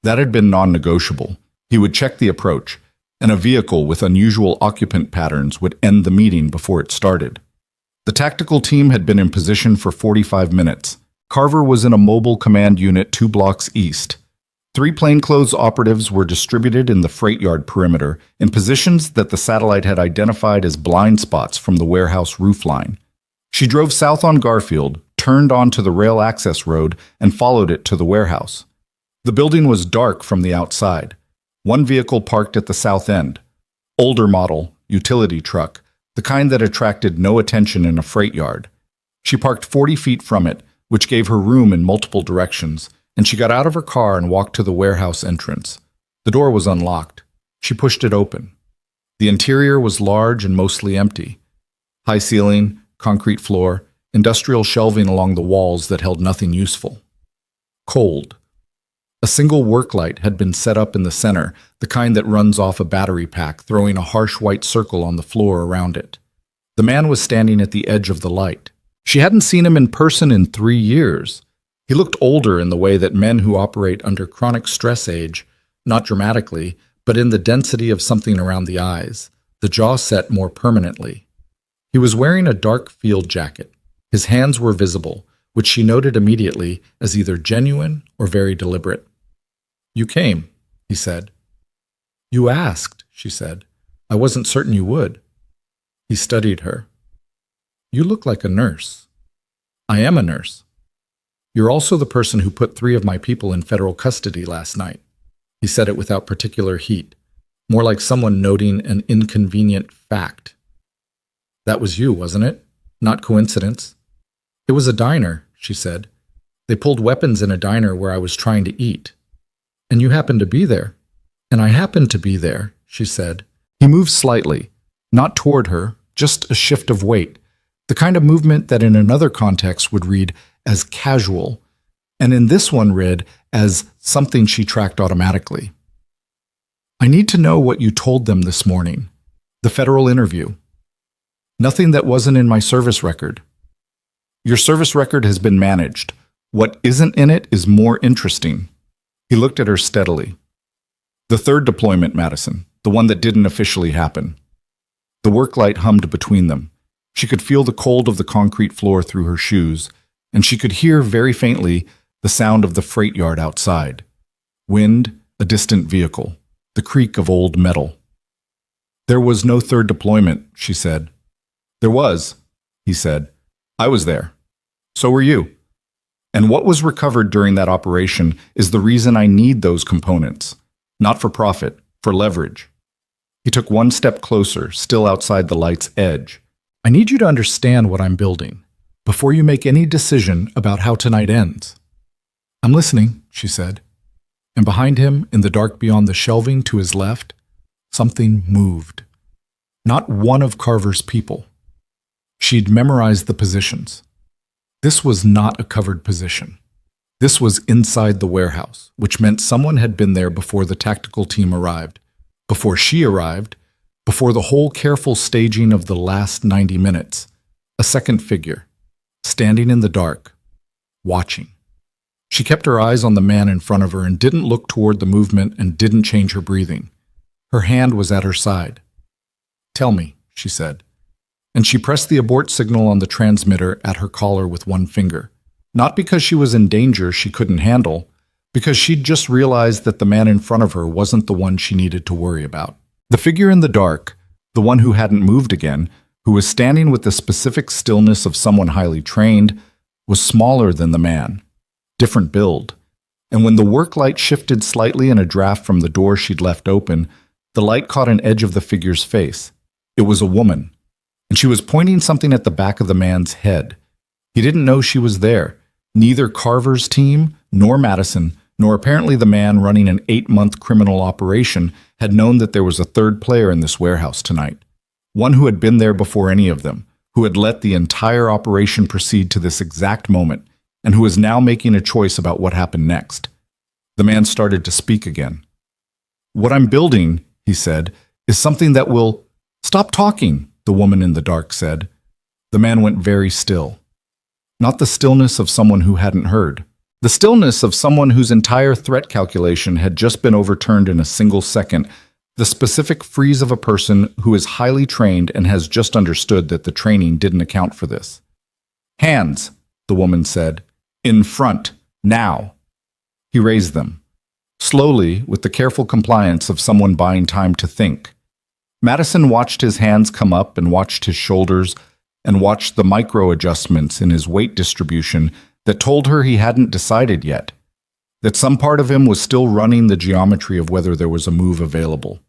[SPEAKER 1] That had been non-negotiable. He would check the approach, and a vehicle with unusual occupant patterns would end the meeting before it started. The tactical team had been in position for 45 minutes. Carver was in a mobile command unit 2 blocks east. 3 plainclothes operatives were distributed in the freight yard perimeter in positions that the satellite had identified as blind spots from the warehouse roofline. She drove south on Garfield, turned onto the rail access road, and followed it to the warehouse. The building was dark from the outside. One vehicle parked at the south end. Older model, utility truck, the kind that attracted no attention in a freight yard. She parked 40 feet from it, which gave her room in multiple directions, and she got out of her car and walked to the warehouse entrance. The door was unlocked. She pushed it open. The interior was large and mostly empty. High ceiling, concrete floor, industrial shelving along the walls that held nothing useful. Cold. A single work light had been set up in the center, the kind that runs off a battery pack, throwing a harsh white circle on the floor around it. The man was standing at the edge of the light. She hadn't seen him in person in 3 years. He looked older in the way that men who operate under chronic stress age, not dramatically, but in the density of something around the eyes, the jaw set more permanently. He was wearing a dark field jacket. His hands were visible, which she noted immediately as either genuine or very deliberate. You came, he said. You asked, she said. I wasn't certain you would. He studied her. You look like a nurse. I am a nurse. You're also the person who put 3 of my people in federal custody last night. He said it without particular heat, more like someone noting an inconvenient fact. That was you, wasn't it? Not coincidence. It was a diner, she said. They pulled weapons in a diner where I was trying to eat. And you happened to be there. And I happened to be there, she said. He moved slightly, not toward her, just a shift of weight, the kind of movement that in another context would read as casual, and in this one read as something she tracked automatically. I need to know what you told them this morning, the federal interview. Nothing that wasn't in my service record. Your service record has been managed. What isn't in it is more interesting. He looked at her steadily. The 3rd deployment, Madison, the one that didn't officially happen. The work light hummed between them. She could feel the cold of the concrete floor through her shoes, and she could hear very faintly the sound of the freight yard outside. Wind, a distant vehicle, the creak of old metal. There was no 3rd deployment, she said. There was, he said. I was there. So were you. And what was recovered during that operation is the reason I need those components. Not for profit, for leverage. He took one step closer, still outside the light's edge. I need you to understand what I'm building, before you make any decision about how tonight ends. I'm listening, she said. And behind him, in the dark beyond the shelving to his left, something moved. Not one of Carver's people. She'd memorized the positions. This was not a covered position. This was inside the warehouse, which meant someone had been there before the tactical team arrived, before she arrived, before the whole careful staging of the last 90 minutes. A second figure, standing in the dark, watching. She kept her eyes on the man in front of her and didn't look toward the movement and didn't change her breathing. Her hand was at her side. Tell me, she said. And she pressed the abort signal on the transmitter at her collar with one finger. Not because she was in danger she couldn't handle, because she'd just realized that the man in front of her wasn't the one she needed to worry about. The figure in the dark, the one who hadn't moved again, who was standing with the specific stillness of someone highly trained, was smaller than the man. Different build. And when the work light shifted slightly in a draft from the door she'd left open, the light caught an edge of the figure's face. It was a woman. And she was pointing something at the back of the man's head. He didn't know she was there. Neither Carver's team, nor Madison, nor apparently the man running an 8-month criminal operation had known that there was a third player in this warehouse tonight, one who had been there before any of them, who had let the entire operation proceed to this exact moment, and who was now making a choice about what happened next. The man started to speak again. "What I'm building," he said, "is something that will—" "Stop talking," the woman in the dark said. The man went very still. Not the stillness of someone who hadn't heard. The stillness of someone whose entire threat calculation had just been overturned in a single second. The specific freeze of a person who is highly trained and has just understood that the training didn't account for this. "Hands," the woman said. "In front. Now." He raised them. Slowly, with the careful compliance of someone buying time to think. Madison watched his hands come up and watched his shoulders and watched the micro-adjustments in his weight distribution that told her he hadn't decided yet, that some part of him was still running the geometry of whether there was a move available.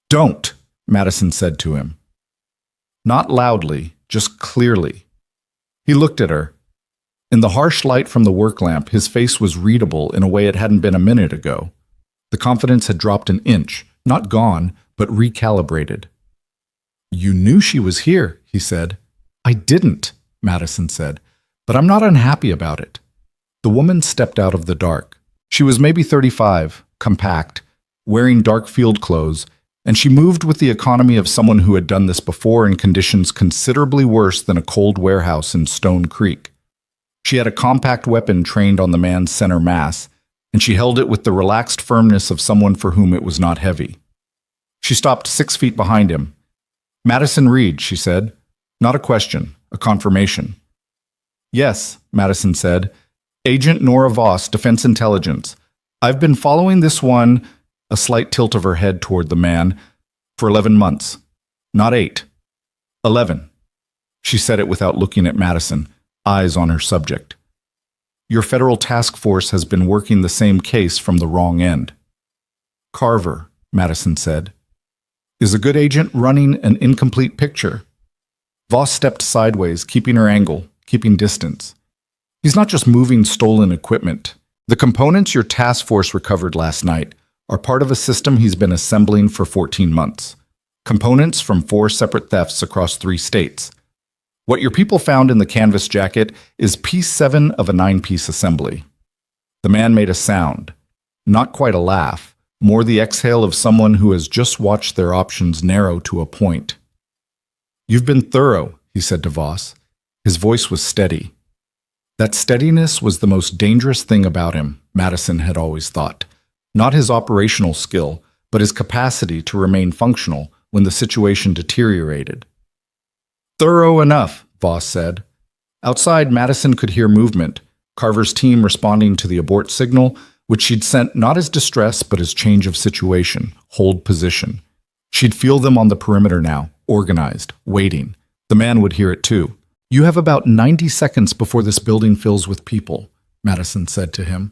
[SPEAKER 1] "Don't," Madison said to him. Not loudly, just clearly. He looked at her. In the harsh light from the work lamp, his face was readable in a way it hadn't been a minute ago. The confidence had dropped an inch, not gone, but recalibrated. "You knew she was here," he said. "I didn't," Madison said, "but I'm not unhappy about it." The woman stepped out of the dark. She was maybe 35, compact, wearing dark field clothes, and she moved with the economy of someone who had done this before in conditions considerably worse than a cold warehouse in Stone Creek. She had a compact weapon trained on the man's center mass, and she held it with the relaxed firmness of someone for whom it was not heavy. She stopped 6 feet behind him. "Madison Reed," she said. Not a question, a confirmation. "Yes," Madison said. "Agent Nora Voss, Defense Intelligence. I've been following this one," a slight tilt of her head toward the man, "for 11 months. Not 8. 11. She said it without looking at Madison, eyes on her subject. "Your federal task force has been working the same case from the wrong end." "Carver," Madison said. "Is a good agent running an incomplete picture?" Voss stepped sideways, keeping her angle, keeping distance. "He's not just moving stolen equipment. The components your task force recovered last night are part of a system he's been assembling for 14 months. Components from 4 separate thefts across 3 states. What your people found in the canvas jacket is piece 7 of a 9-piece assembly." The man made a sound, not quite a laugh, more the exhale of someone who has just watched their options narrow to a point. "You've been thorough," he said to Voss. His voice was steady. That steadiness was the most dangerous thing about him, Madison had always thought. Not his operational skill, but his capacity to remain functional when the situation deteriorated. "Thorough enough," Voss said. Outside, Madison could hear movement, Carver's team responding to the abort signal, which she'd sent not as distress but as change of situation, hold position. She'd feel them on the perimeter now, organized, waiting. The man would hear it too. "You have about 90 seconds before this building fills with people," Madison said to him.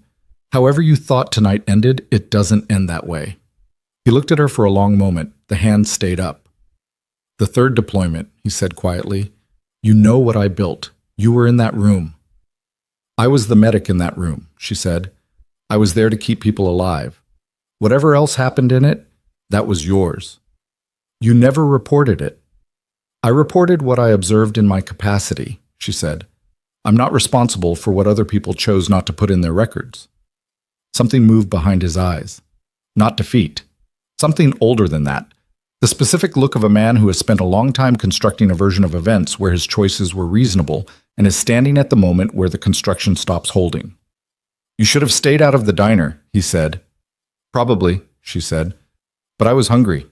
[SPEAKER 1] "However you thought tonight ended, it doesn't end that way." He looked at her for a long moment. The hand stayed up. "The third deployment," he said quietly. "You know what I built. You were in that room." "I was the medic in that room," she said. "I was there to keep people alive. Whatever else happened in it, that was yours. You never reported it." "I reported what I observed in my capacity," she said. "I'm not responsible for what other people chose not to put in their records." Something moved behind his eyes. Not defeat. Something older than that. The specific look of a man who has spent a long time constructing a version of events where his choices were reasonable and is standing at the moment where the construction stops holding. "You should have stayed out of the diner," he said. "Probably," she said. "But I was hungry."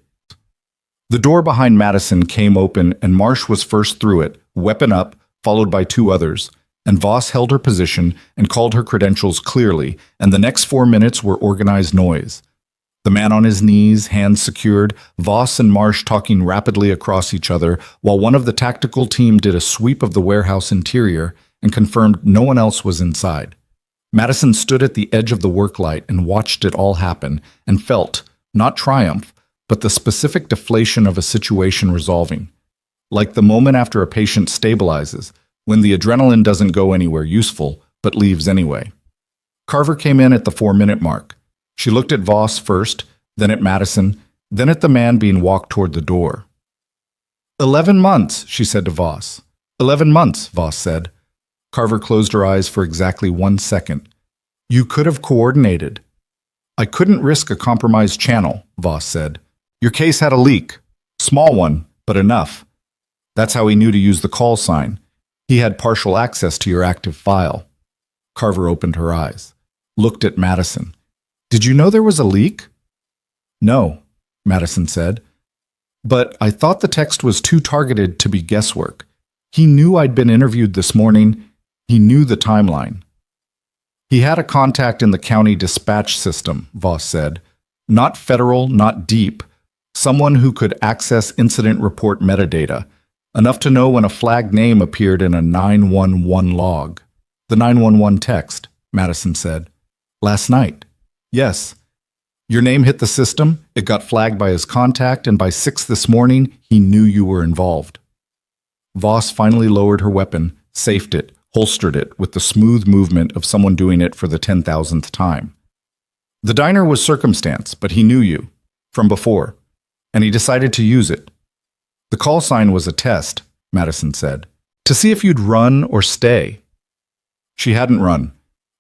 [SPEAKER 1] The door behind Madison came open and Marsh was first through it, weapon up, followed by 2 others, and Voss held her position and called her credentials clearly, and the next 4 minutes were organized noise. The man on his knees, hands secured, Voss and Marsh talking rapidly across each other, while one of the tactical team did a sweep of the warehouse interior and confirmed no one else was inside. Madison stood at the edge of the work light and watched it all happen, and felt, not triumph, but the specific deflation of a situation resolving. Like the moment after a patient stabilizes, when the adrenaline doesn't go anywhere useful, but leaves anyway. Carver came in at the 4-minute mark. She looked at Voss first, then at Madison, then at the man being walked toward the door. 11 months, she said to Voss. 11 months, Voss said. Carver closed her eyes for exactly 1 second. You could have coordinated. I couldn't risk a compromised channel, Voss said. Your case had a leak. Small one, but enough. That's how he knew to use the call sign. He had partial access to your active file. Carver opened her eyes, looked at Madison. Did you know there was a leak? No, Madison said. But I thought the text was too targeted to be guesswork. He knew I'd been interviewed this morning. He knew the timeline. He had a contact in the county dispatch system, Voss said. Not federal, not deep. Someone who could access incident report metadata. Enough to know when a flagged name appeared in a 911 log. The 911 text, Madison said. Last night. Yes. Your name hit the system, it got flagged by his contact, and by 6 this morning, he knew you were involved. Voss finally lowered her weapon, safed it, holstered it with the smooth movement of someone doing it for the 10,000th time. The diner was circumstance, but he knew you, from before, and he decided to use it. The call sign was a test, Madison said, to see if you'd run or stay. She hadn't run.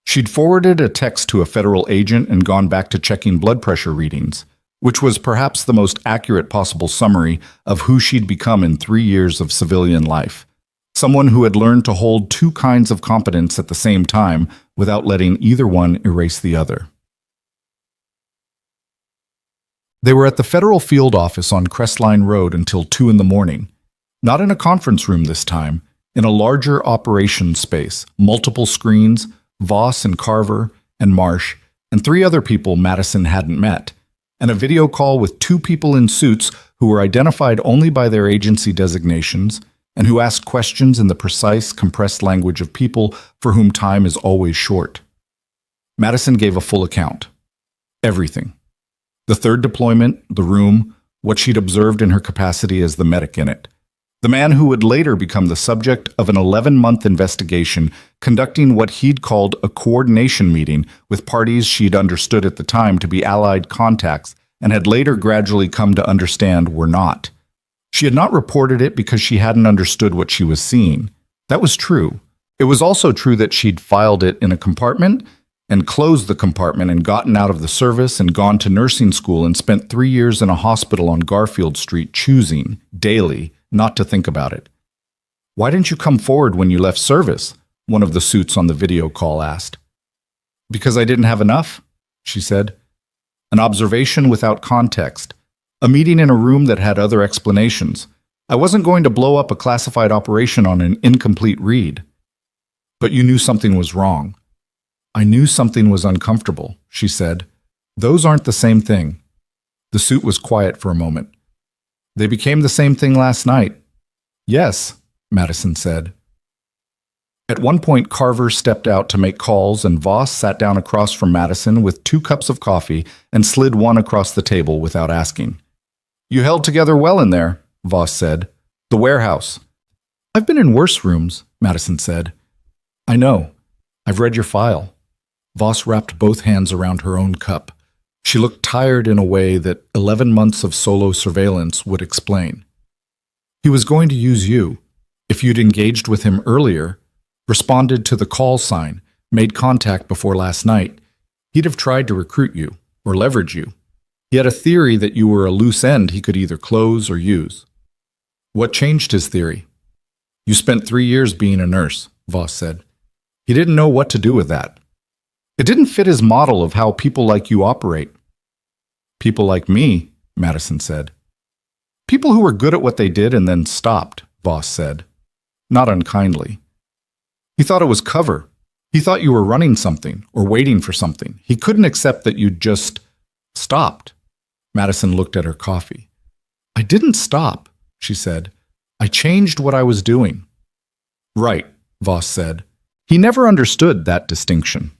[SPEAKER 1] She'd forwarded a text to a federal agent and gone back to checking blood pressure readings, which was perhaps the most accurate possible summary of who she'd become in 3 years of civilian life. Someone who had learned to hold 2 kinds of competence at the same time without letting either one erase the other. They were at the federal field office on Crestline Road until 2 in the morning. Not in a conference room this time, in a larger operations space, multiple screens, Voss and Carver and Marsh, and 3 other people Madison hadn't met, and a video call with 2 people in suits who were identified only by their agency designations and who asked questions in the precise, compressed language of people for whom time is always short. Madison gave a full account. Everything. The 3rd deployment, the room, what she'd observed in her capacity as the medic in it. The man who would later become the subject of an 11-month investigation conducting what he'd called a coordination meeting with parties she'd understood at the time to be allied contacts and had later gradually come to understand were not. She had not reported it because she hadn't understood what she was seeing. That was true. It was also true that she'd filed it in a compartment and closed the compartment and gotten out of the service and gone to nursing school and spent 3 years in a hospital on Garfield Street choosing, daily, not to think about it. Why didn't you come forward when you left service? One of the suits on the video call asked. Because I didn't have enough, she said. An observation without context. A meeting in a room that had other explanations. I wasn't going to blow up a classified operation on an incomplete read. But you knew something was wrong. I knew something was uncomfortable, she said. Those aren't the same thing. The suit was quiet for a moment. They became the same thing last night. Yes, Madison said. At one point, Carver stepped out to make calls, and Voss sat down across from Madison with 2 cups of coffee and slid one across the table without asking. You held together well in there, Voss said. The warehouse. I've been in worse rooms, Madison said. I know. I've read your file. Voss wrapped both hands around her own cup. She looked tired in a way that 11 months of solo surveillance would explain. He was going to use you. If you'd engaged with him earlier, responded to the call sign, made contact before last night, he'd have tried to recruit you or leverage you. He had a theory that you were a loose end he could either close or use. What changed his theory? You spent 3 years being a nurse, Voss said. He didn't know what to do with that. It didn't fit his model of how people like you operate. People like me, Madison said. People who were good at what they did and then stopped, Voss said. Not unkindly. He thought it was cover. He thought you were running something or waiting for something. He couldn't accept that you'd just stopped. Madison looked at her coffee. I didn't stop, she said. I changed what I was doing. Right, Voss said. He never understood that distinction.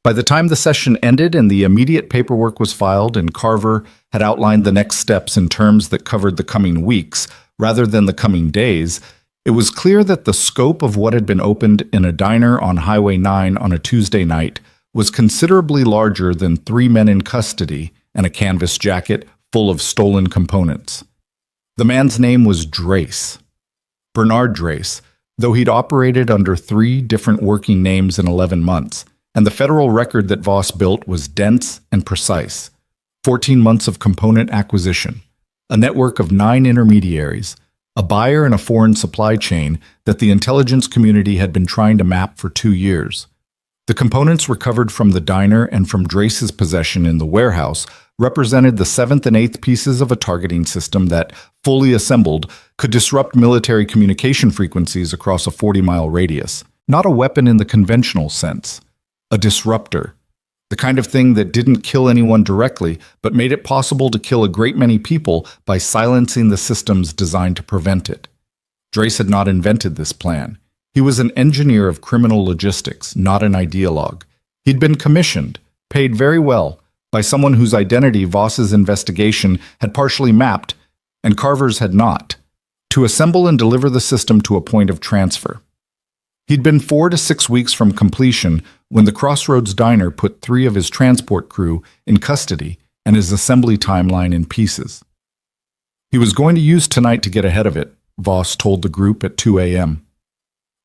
[SPEAKER 1] By the time the session ended and the immediate paperwork was filed and Carver had outlined the next steps in terms that covered the coming weeks rather than the coming days, it was clear that the scope of what had been opened in a diner on Highway 9 on a Tuesday night was considerably larger than 3 men in custody and a canvas jacket full of stolen components. The man's name was Drace. Bernard Drace, though he'd operated under 3 different working names in 11 months, and the federal record that Voss built was dense and precise. 14 months of component acquisition, a network of 9 intermediaries, a buyer and a foreign supply chain that the intelligence community had been trying to map for 2 years. The components recovered from the diner and from Drace's possession in the warehouse represented the 7th and 8th pieces of a targeting system that, fully assembled, could disrupt military communication frequencies across a 40-mile radius. Not a weapon in the conventional sense. A disruptor. The kind of thing that didn't kill anyone directly, but made it possible to kill a great many people by silencing the systems designed to prevent it. Drace had not invented this plan. He was an engineer of criminal logistics, not an ideologue. He'd been commissioned, paid very well, by someone whose identity Voss's investigation had partially mapped, and Carver's had not, to assemble and deliver the system to a point of transfer. He'd been 4 to 6 weeks from completion when the Crossroads Diner put 3 of his transport crew in custody and his assembly timeline in pieces. He was going to use tonight to get ahead of it, Voss told the group at 2 a.m.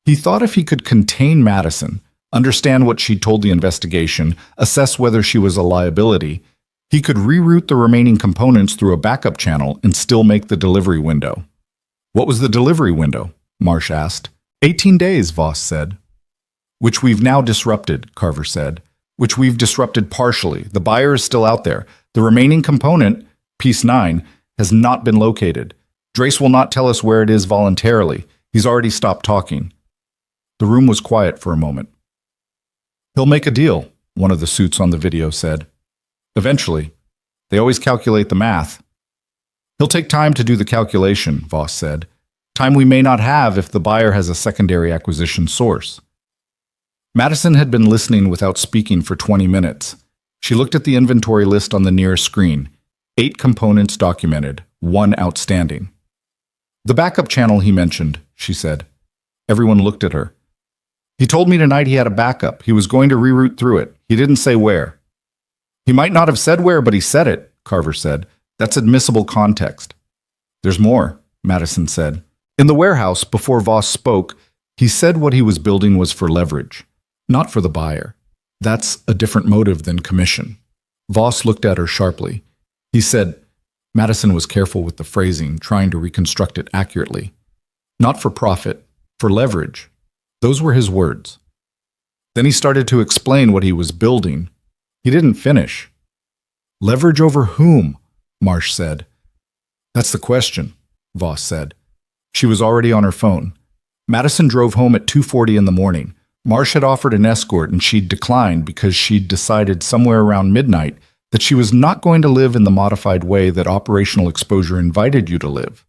[SPEAKER 1] He thought if he could contain Madison, understand what she'd told the investigation, assess whether she was a liability, he could reroute the remaining components through a backup channel and still make the delivery window. What was the delivery window? Marsh asked. 18 days, Voss said. Which we've now disrupted, Carver said. Which we've disrupted partially. The buyer is still out there. The remaining component, piece 9, has not been located. Drace will not tell us where it is voluntarily. He's already stopped talking. The room was quiet for a moment. He'll make a deal, one of the suits on the video said. Eventually. They always calculate the math. He'll take time to do the calculation, Voss said. Time we may not have if the buyer has a secondary acquisition source. Madison had been listening without speaking for 20 minutes. She looked at the inventory list on the near screen. 8 components documented, 1 outstanding. The backup channel he mentioned, she said. Everyone looked at her. He told me tonight he had a backup. He was going to reroute through it. He didn't say where. He might not have said where, but he said it, Carver said. That's admissible context. There's more, Madison said. In the warehouse, before Voss spoke, he said what he was building was for leverage, not for the buyer. That's a different motive than commission. Voss looked at her sharply. He said, Madison was careful with the phrasing, trying to reconstruct it accurately. Not for profit, for leverage. Those were his words. Then he started to explain what he was building. He didn't finish. Leverage over whom? Marsh said. That's the question, Voss said. She was already on her phone. Madison drove home at 2:40 in the morning. Marsh had offered an escort and she'd declined because she'd decided somewhere around midnight that she was not going to live in the modified way that operational exposure invited you to live.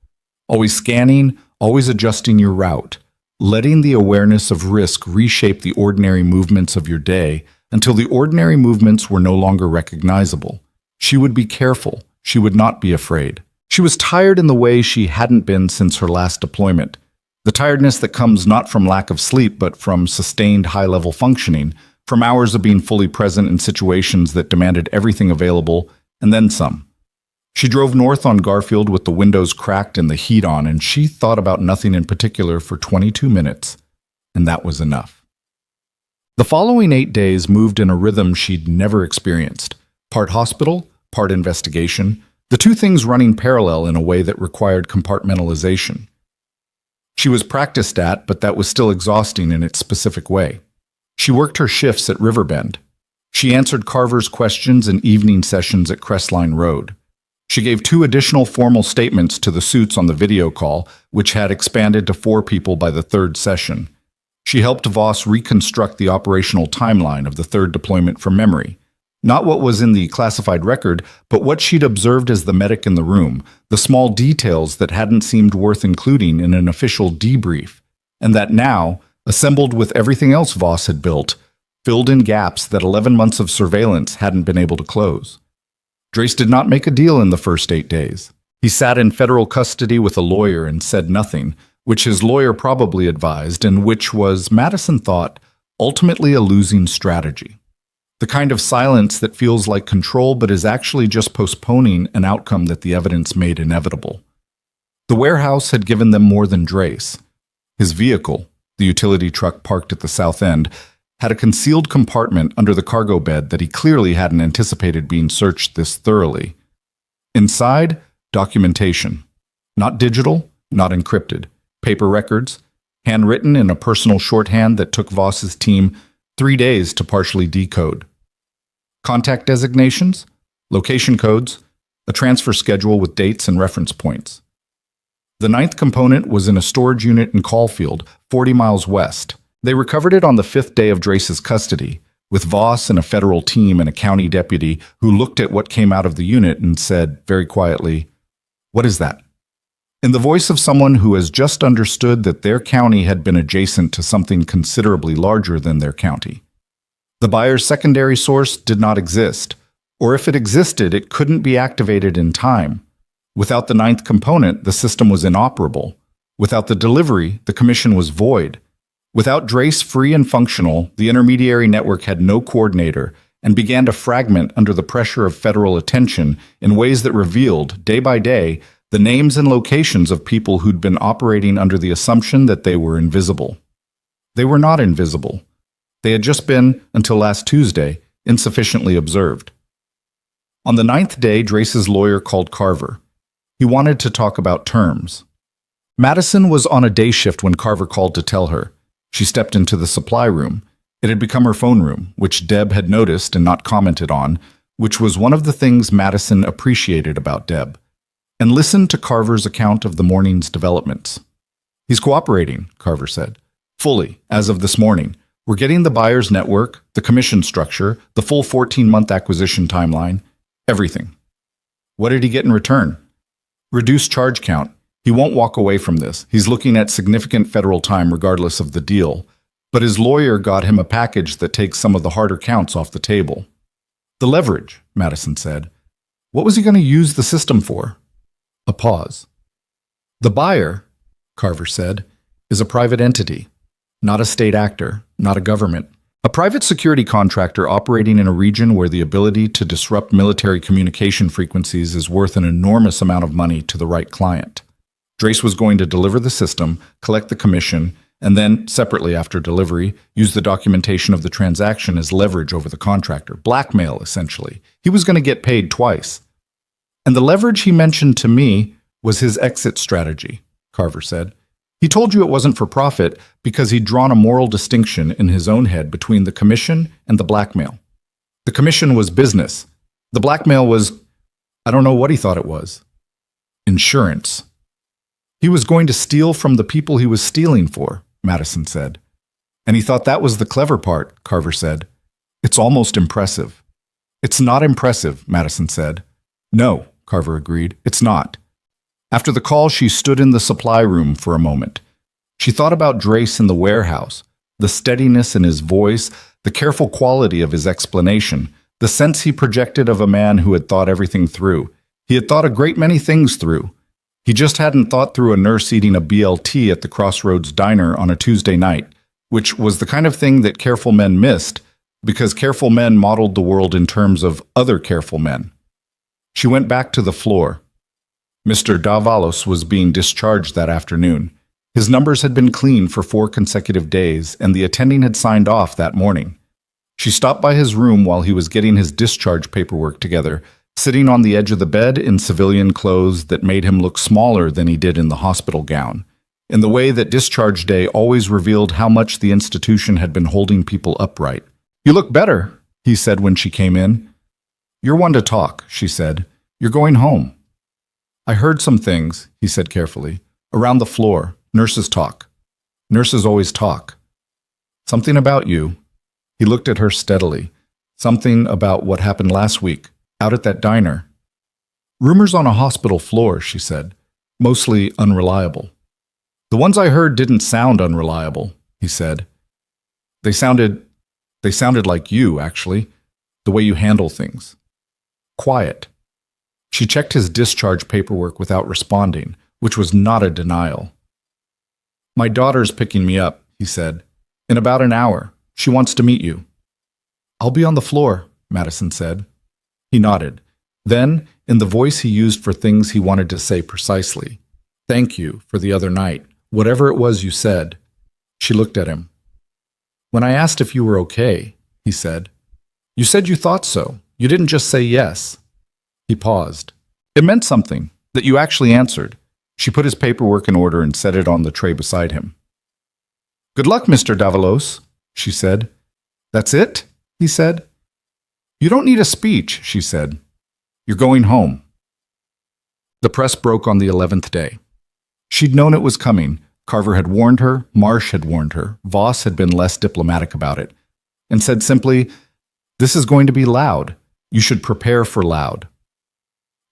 [SPEAKER 1] Always scanning, always adjusting your route, letting the awareness of risk reshape the ordinary movements of your day until the ordinary movements were no longer recognizable. She would be careful. She would not be afraid. She was tired in the way she hadn't been since her last deployment. The tiredness that comes not from lack of sleep, but from sustained high-level functioning, from hours of being fully present in situations that demanded everything available, and then some. She drove north on Garfield with the windows cracked and the heat on, and she thought about nothing in particular for 22 minutes, and that was enough. The following 8 days moved in a rhythm she'd never experienced. Part hospital, part investigation, the 2 things running parallel in a way that required compartmentalization. She was practiced at, but that was still exhausting in its specific way. She worked her shifts at Riverbend. She answered Carver's questions in evening sessions at Crestline Road. She gave 2 additional formal statements to the suits on the video call, which had expanded to 4 people by the 3rd session. She helped Voss reconstruct the operational timeline of the 3rd deployment from memory. Not what was in the classified record, but what she'd observed as the medic in the room, the small details that hadn't seemed worth including in an official debrief, and that now, assembled with everything else Voss had built, filled in gaps that 11 months of surveillance hadn't been able to close. Drace did not make a deal in the first 8 days. He sat in federal custody with a lawyer and said nothing, which his lawyer probably advised, and which was, Madison thought, ultimately a losing strategy. The kind of silence that feels like control but is actually just postponing an outcome that the evidence made inevitable. The warehouse had given them more than Drace. His vehicle, the utility truck parked at the south end, had a concealed compartment under the cargo bed that he clearly hadn't anticipated being searched this thoroughly. Inside, documentation. Not digital, not encrypted. Paper records, handwritten in a personal shorthand that took Voss's team 3 days to partially decode. Contact designations, location codes, a transfer schedule with dates and reference points. The ninth component was in a storage unit in Caulfield, 40 miles west. They recovered it on the 5th day of Drace's custody, with Voss and a federal team and a county deputy who looked at what came out of the unit and said, very quietly, "What is that?" In the voice of someone who has just understood that their county had been adjacent to something considerably larger than their county. The buyer's secondary source did not exist, or if it existed, it couldn't be activated in time. Without the ninth component, the system was inoperable. Without the delivery, the commission was void. Without Drace free and functional, the intermediary network had no coordinator and began to fragment under the pressure of federal attention in ways that revealed, day by day, the names and locations of people who'd been operating under the assumption that they were invisible. They were not invisible. They had just been, until last Tuesday, insufficiently observed. On the 9th day, Drace's lawyer called Carver. He wanted to talk about terms. Madison was on a day shift when Carver called to tell her. She stepped into the supply room. It had become her phone room, which Deb had noticed and not commented on, which was one of the things Madison appreciated about Deb, and listened to Carver's account of the morning's developments. "He's cooperating," Carver said. "Fully, as of this morning. We're getting the buyer's network, the commission structure, the full 14-month acquisition timeline, everything." "What did he get in return?" "Reduced charge count. He won't walk away from this. He's looking at significant federal time regardless of the deal. But his lawyer got him a package that takes some of the harder counts off the table." "The leverage," Madison said. "What was he going to use the system for?" A pause. "The buyer," Carver said, "is a private entity, not a state actor, not a government. A private security contractor operating in a region where the ability to disrupt military communication frequencies is worth an enormous amount of money to the right client. Drace was going to deliver the system, collect the commission, and then, separately after delivery, use the documentation of the transaction as leverage over the contractor. Blackmail, essentially. He was going to get paid twice. "And the leverage he mentioned to me was his exit strategy," Carver said. "He told you it wasn't for profit because he'd drawn a moral distinction in his own head between the commission and the blackmail. The commission was business. The blackmail was, I don't know what he thought it was. Insurance. He was going to steal from the people he was stealing for," Madison said. "And he thought that was the clever part," Carver said. "It's almost impressive." "It's not impressive," Madison said. "No," Carver agreed, "it's not." After the call, she stood in the supply room for a moment. She thought about Drace in the warehouse, the steadiness in his voice, the careful quality of his explanation, the sense he projected of a man who had thought everything through. He had thought a great many things through. He just hadn't thought through a nurse eating a BLT at the Crossroads Diner on a Tuesday night, which was the kind of thing that careful men missed, because careful men modeled the world in terms of other careful men. She went back to the floor. Mr. Davalos was being discharged that afternoon. His numbers had been clean for 4 consecutive days, and the attending had signed off that morning. She stopped by his room while he was getting his discharge paperwork together, sitting on the edge of the bed in civilian clothes that made him look smaller than he did in the hospital gown, in the way that discharge day always revealed how much the institution had been holding people upright. "You look better," he said when she came in. "You're one to talk," she said. "You're going home." "I heard some things," he said carefully. "Around the floor. Nurses talk. Nurses always talk. Something about you." He looked at her steadily. "Something about what happened last week, out at that diner." "Rumors on a hospital floor," she said. "Mostly unreliable." "The ones I heard didn't sound unreliable," he said. They sounded like you, actually, the way you handle things. Quiet." She checked his discharge paperwork without responding, which was not a denial. "My daughter's picking me up," he said. "In about an hour. She wants to meet you." I'll be on the floor, Madison said. He nodded. Then, in the voice he used for things he wanted to say precisely, "Thank you for the other night, whatever it was you said." She looked at him. "When I asked if you were okay," he said, "you said you thought so. You didn't just say yes." He paused. "It meant something, that you actually answered." She put his paperwork in order and set it on the tray beside him. "Good luck, Mr. Davalos," she said. "That's it?" he said. "You don't need a speech," she said. "You're going home." The press broke on the 11th day. She'd known it was coming. Carver had warned her, Marsh had warned her, Voss had been less diplomatic about it, and said simply, "This is going to be loud. You should prepare for loud."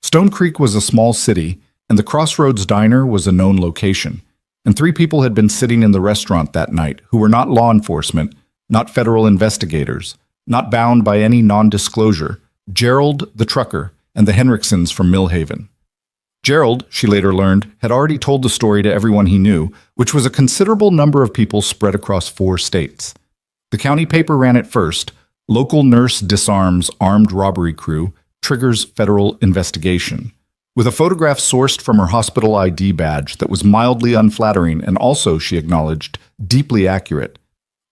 [SPEAKER 1] Stone Creek was a small city, and the Crossroads Diner was a known location, and 3 people had been sitting in the restaurant that night who were not law enforcement, not federal investigators, not bound by any non-disclosure: Gerald, the trucker, and the Henriksons from Millhaven. Gerald, she later learned, had already told the story to everyone he knew, which was a considerable number of people spread across 4 states. The county paper ran it first: "Local nurse disarms armed robbery crew, triggers federal investigation," with a photograph sourced from her hospital ID badge that was mildly unflattering and also, she acknowledged, deeply accurate.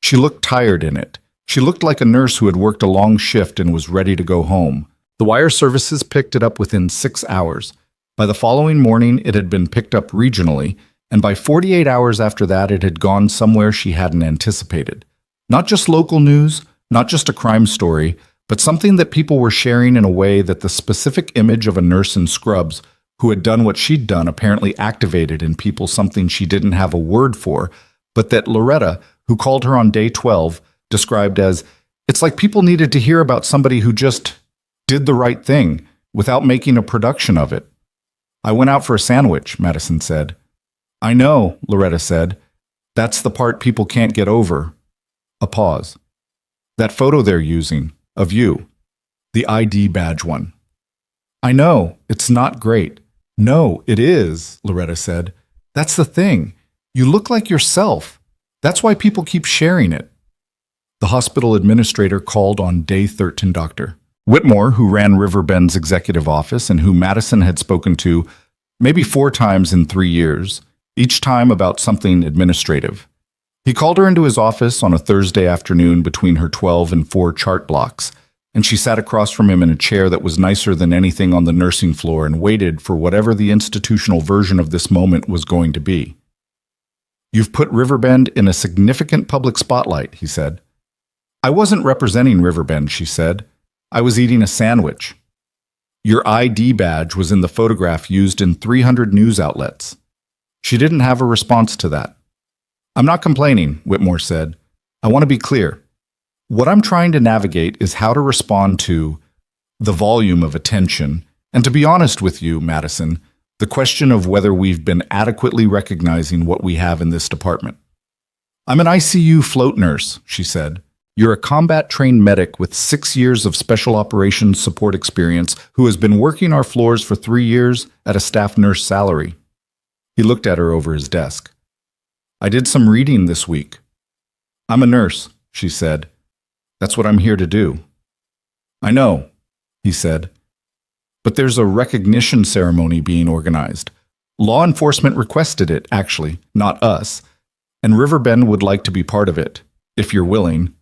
[SPEAKER 1] She looked tired in it. She looked like a nurse who had worked a long shift and was ready to go home. The wire services picked it up within 6 hours. By the following morning, it had been picked up regionally, and by 48 hours after that, it had gone somewhere she hadn't anticipated. Not just local news, not just a crime story, but something that people were sharing in a way that the specific image of a nurse in scrubs who had done what she'd done apparently activated in people something she didn't have a word for, but that Loretta, who called her on day 12, described as, "It's like people needed to hear about somebody who just did the right thing without making a production of it." "I went out for a sandwich," Madison said. "I know," Loretta said. "That's the part people can't get over." A pause. "That photo they're using, of you, the ID badge one." "I know, it's not great." "No, it is," Loretta said. "That's the thing. You look like yourself. That's why people keep sharing it." The hospital administrator called on day 13 doctor. Whitmore, who ran Riverbend's executive office and who Madison had spoken to maybe 4 times in 3 years, each time about something administrative. He called her into his office on a Thursday afternoon between her 12 and 4 chart blocks, and she sat across from him in a chair that was nicer than anything on the nursing floor and waited for whatever the institutional version of this moment was going to be. "You've put Riverbend in a significant public spotlight," he said. "I wasn't representing Riverbend," she said. "I was eating a sandwich." "Your ID badge was in the photograph used in 300 news outlets." She didn't have a response to that. "I'm not complaining," Whitmore said. "I want to be clear. What I'm trying to navigate is how to respond to the volume of attention, and to be honest with you, Madison, the question of whether we've been adequately recognizing what we have in this department." "I'm an ICU float nurse," she said. "You're a combat-trained medic with 6 years of special operations support experience who has been working our floors for 3 years at a staff nurse salary." He looked at her over his desk. "I did some reading this week." "I'm a nurse," she said. "That's what I'm here to do." "I know," he said. "But there's a recognition ceremony being organized. Law enforcement requested it, actually, not us. And Riverbend would like to be part of it, if you're willing."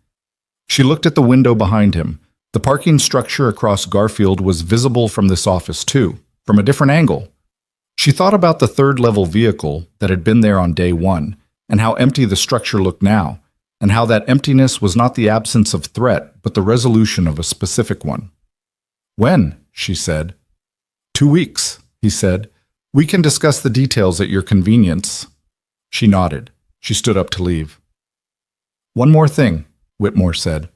[SPEAKER 1] She looked at the window behind him. The parking structure across Garfield was visible from this office too, from a different angle. She thought about the 3rd-level vehicle that had been there on day 1, and how empty the structure looked now, and how that emptiness was not the absence of threat, but the resolution of a specific one. "When?" she said. 2 weeks, he said. "We can discuss the details at your convenience." She nodded. She stood up to leave. "One more thing," Whitmore said.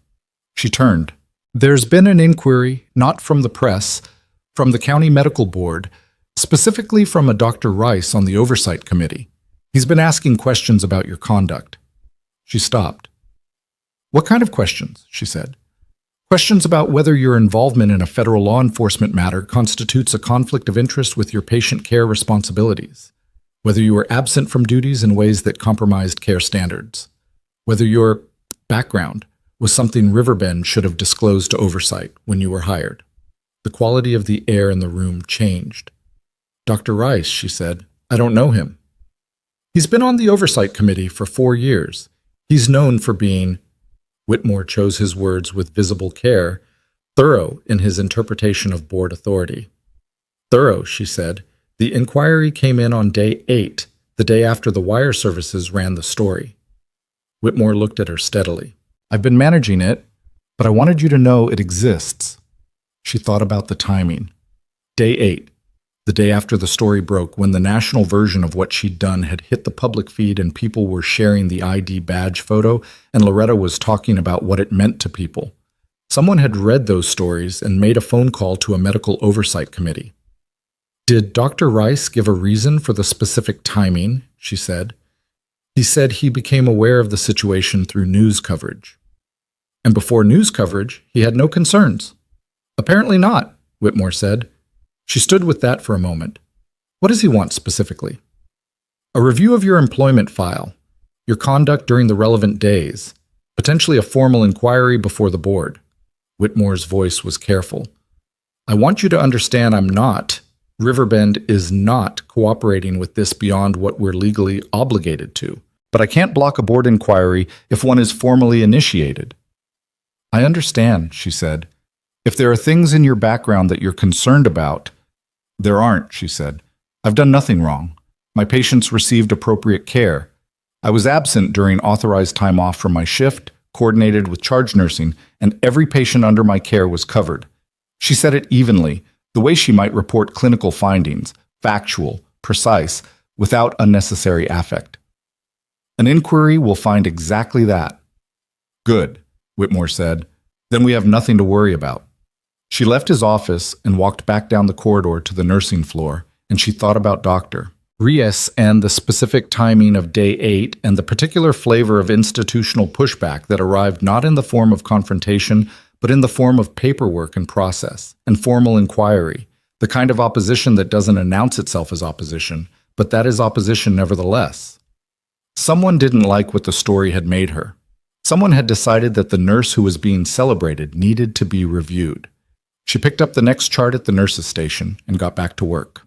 [SPEAKER 1] She turned. "There's been an inquiry, not from the press, from the county medical board, specifically from a Dr. Rice on the oversight committee. He's been asking questions about your conduct." She stopped. "What kind of questions?" she said. "Questions about whether your involvement in a federal law enforcement matter constitutes a conflict of interest with your patient care responsibilities, whether you were absent from duties in ways that compromised care standards, whether your background,
[SPEAKER 2] was something Riverbend should have disclosed to oversight when you were hired. The quality of the air in the room changed. Dr. Rice, she said, I don't know him. He's been on the oversight committee for 4 years. He's known for being, Whitmore chose his words with visible care, thorough in his interpretation of board authority. Thorough, she said. The inquiry came in on day 8, the day after the wire services ran the story. Whitmore looked at her steadily. I've been managing it, but I wanted you to know it exists. She thought about the timing. Day 8, the day after the story broke, when the national version of what she'd done had hit the public feed and people were sharing the ID badge photo, and Loretta was talking about what it meant to people. Someone had read those stories and made a phone call to a medical oversight committee. Did Dr. Rice give a reason for the specific timing? She said. He said he became aware of the situation through news coverage. And before news coverage, he had no concerns. Apparently not, Whitmore said. She stood with that for a moment. What does he want specifically? A review of your employment file, your conduct during the relevant days, potentially a formal inquiry before the board. Whitmore's voice was careful. I want you to understand Riverbend is not cooperating with this beyond what we're legally obligated to. But I can't block a board inquiry if one is formally initiated. I understand, she said. If there are things in your background that you're concerned about, there aren't, she said. I've done nothing wrong. My patients received appropriate care. I was absent during authorized time off from my shift, coordinated with charge nursing, and every patient under my care was covered. She said it evenly, the way she might report clinical findings, factual, precise, without unnecessary affect. An inquiry will find exactly that. Good, Whitmore said. Then we have nothing to worry about. She left his office and walked back down the corridor to the nursing floor, and she thought about Dr. Rice and the specific timing of day 8 and the particular flavor of institutional pushback that arrived not in the form of confrontation, but in the form of paperwork and process and formal inquiry, the kind of opposition that doesn't announce itself as opposition, but that is opposition nevertheless. Someone didn't like what the story had made her. Someone had decided that the nurse who was being celebrated needed to be reviewed. She picked up the next chart at the nurse's station and got back to work.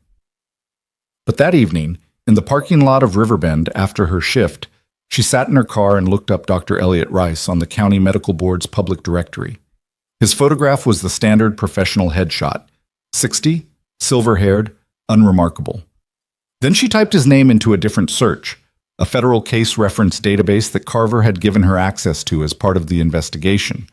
[SPEAKER 2] But that evening, in the parking lot of Riverbend after her shift, she sat in her car and looked up Dr. Elliot Rice on the County Medical Board's public directory. His photograph was the standard professional headshot, 60, silver-haired, unremarkable. Then she typed his name into a different search, a federal case reference database that Carver had given her access to as part of the investigation.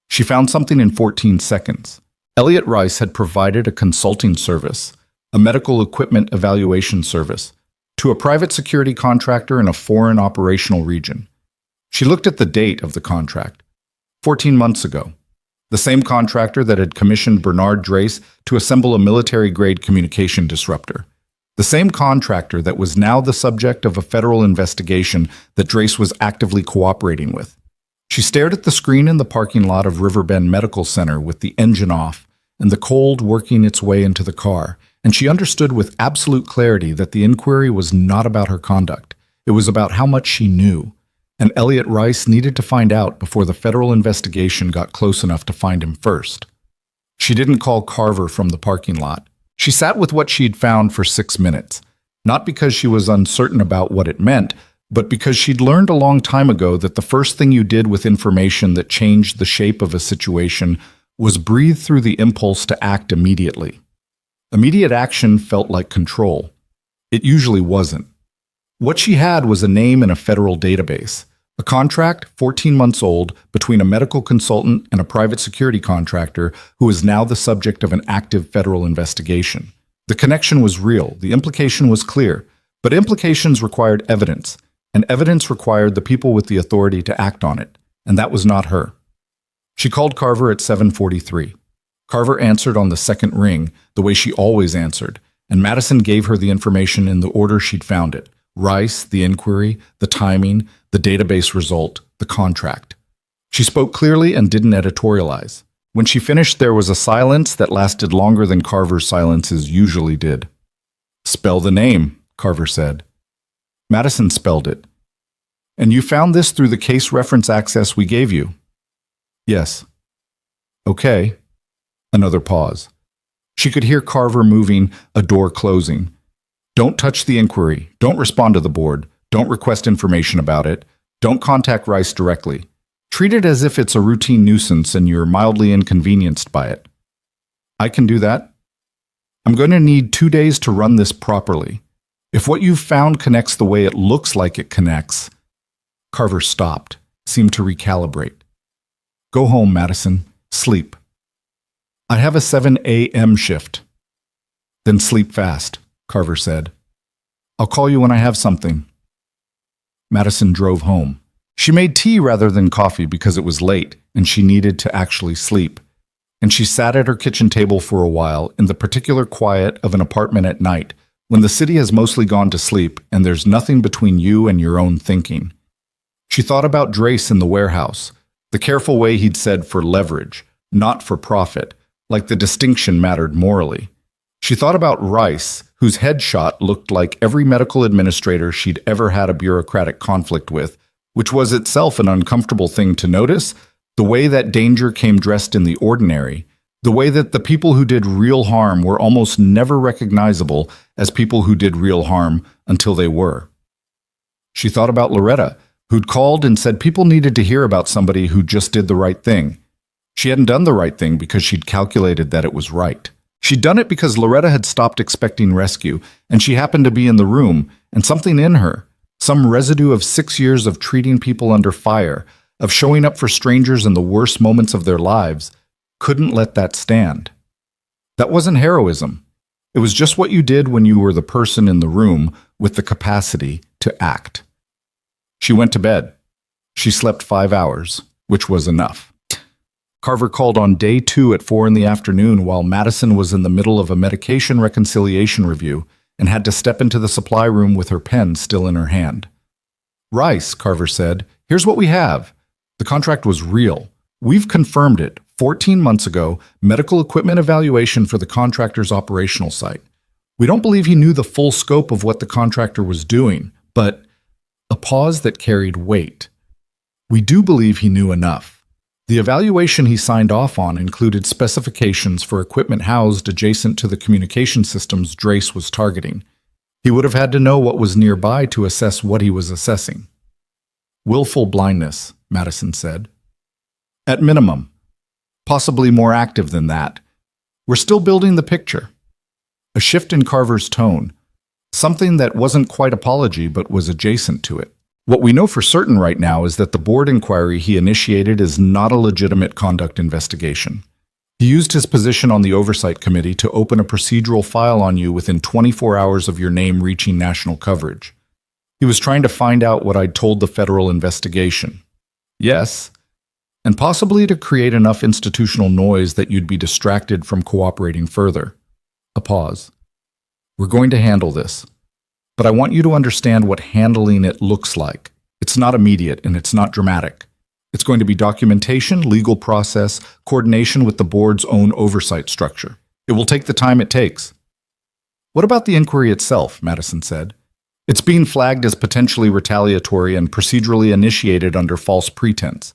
[SPEAKER 2] She found something in 14 seconds. Elliot Rice had provided a consulting service, a medical equipment evaluation service, to a private security contractor in a foreign operational region. She looked at the date of the contract, 14 months ago. The same contractor that had commissioned Bernard Drace to assemble a military-grade communication disruptor. The same contractor that was now the subject of a federal investigation that Drace was actively cooperating with. She stared at the screen in the parking lot of Riverbend Medical Center with the engine off and the cold working its way into the car, and she understood with absolute clarity that the inquiry was not about her conduct. It was about how much she knew, and Elliot Rice needed to find out before the federal investigation got close enough to find him first. She didn't call Carver from the parking lot. She sat with what she'd found for 6 minutes, not because she was uncertain about what it meant, but because she'd learned a long time ago that the first thing you did with information that changed the shape of a situation was breathe through the impulse to act immediately. Immediate action felt like control. It usually wasn't. What she had was a name in a federal database, a contract 14 months old between a medical consultant and a private security contractor who is now the subject of an active federal investigation. The connection was real, the implication was clear, but implications required evidence, and evidence required the people with the authority to act on it, and that was not her. She called Carver at 7:43. Carver answered on the second ring, the way she always answered, and Madison gave her the information in the order she'd found it: Rice, the inquiry, the timing, the database result, the contract. She spoke clearly and didn't editorialize. When she finished, there was a silence that lasted longer than Carver's silences usually did. "Spell the name," Carver said. Madison spelled it. "And you found this through the case reference access we gave you?"
[SPEAKER 1] Yes. Okay. Another pause. She could hear Carver moving, a door closing. Don't touch the inquiry. Don't respond to the board. Don't request information about it. Don't contact Rice directly. Treat it as if it's a routine nuisance and you're mildly inconvenienced by it. I can do that. I'm going to need 2 days to run this properly. If what you've found connects the way it looks like it connects. Carver stopped, seemed to recalibrate. Go home, Madison. Sleep. I have a 7 a.m. shift. Then sleep fast, Carver said. I'll call you when I have something. Madison drove home. She made tea rather than coffee because it was late and she needed to actually sleep. And she sat at her kitchen table for a while in the particular quiet of an apartment at night when the city has mostly gone to sleep and there's nothing between you and your own thinking. She thought about Drace in the warehouse, the careful way he'd said for leverage, not for profit, like the distinction mattered morally. She thought about Rice, whose headshot looked like every medical administrator she'd ever had a bureaucratic conflict with, which was itself an uncomfortable thing to notice, the way that danger came dressed in the ordinary, the way that the people who did real harm were almost never recognizable as people who did real harm until they were. She thought about Loretta, who'd called and said people needed to hear about somebody who just did the right thing. She hadn't done the right thing because she'd calculated that it was right. She'd done it because Loretta had stopped expecting rescue, and she happened to be in the room, and something in her, some residue of 6 years of treating people under fire, of showing up for strangers in the worst moments of their lives, couldn't let that stand. That wasn't heroism. It was just what you did when you were the person in the room with the capacity to act. She went to bed. She slept 5 hours, which was enough. Carver called on day 2 at 4 in the afternoon while Madison was in the middle of a medication reconciliation review and had to step into the supply room with her pen still in her hand. Rice, Carver said, here's what we have. The contract was real. We've confirmed it. 14 months ago, medical equipment evaluation for the contractor's operational site. We don't believe he knew the full scope of what the contractor was doing, but a pause that carried weight. We do believe he knew enough. The evaluation he signed off on included specifications for equipment housed adjacent to the communication systems Drace was targeting. He would have had to know what was nearby to assess what he was assessing. Willful blindness, Madison said. At minimum. Possibly more active than that. We're still building the picture. A shift in Carver's tone. Something that wasn't quite apology but was adjacent to it. What we know for certain right now is that the board inquiry he initiated is not a legitimate conduct investigation. He used his position on the oversight committee to open a procedural file on you within 24 hours of your name reaching national coverage. He was trying to find out what I'd told the federal investigation. Yes, and possibly to create enough institutional noise that you'd be distracted from cooperating further. A pause. We're going to handle this. But I want you to understand what handling it looks like. It's not immediate and it's not dramatic. It's going to be documentation, legal process, coordination with the board's own oversight structure. It will take the time it takes. What about the inquiry itself? Madison said. It's being flagged as potentially retaliatory and procedurally initiated under false pretense.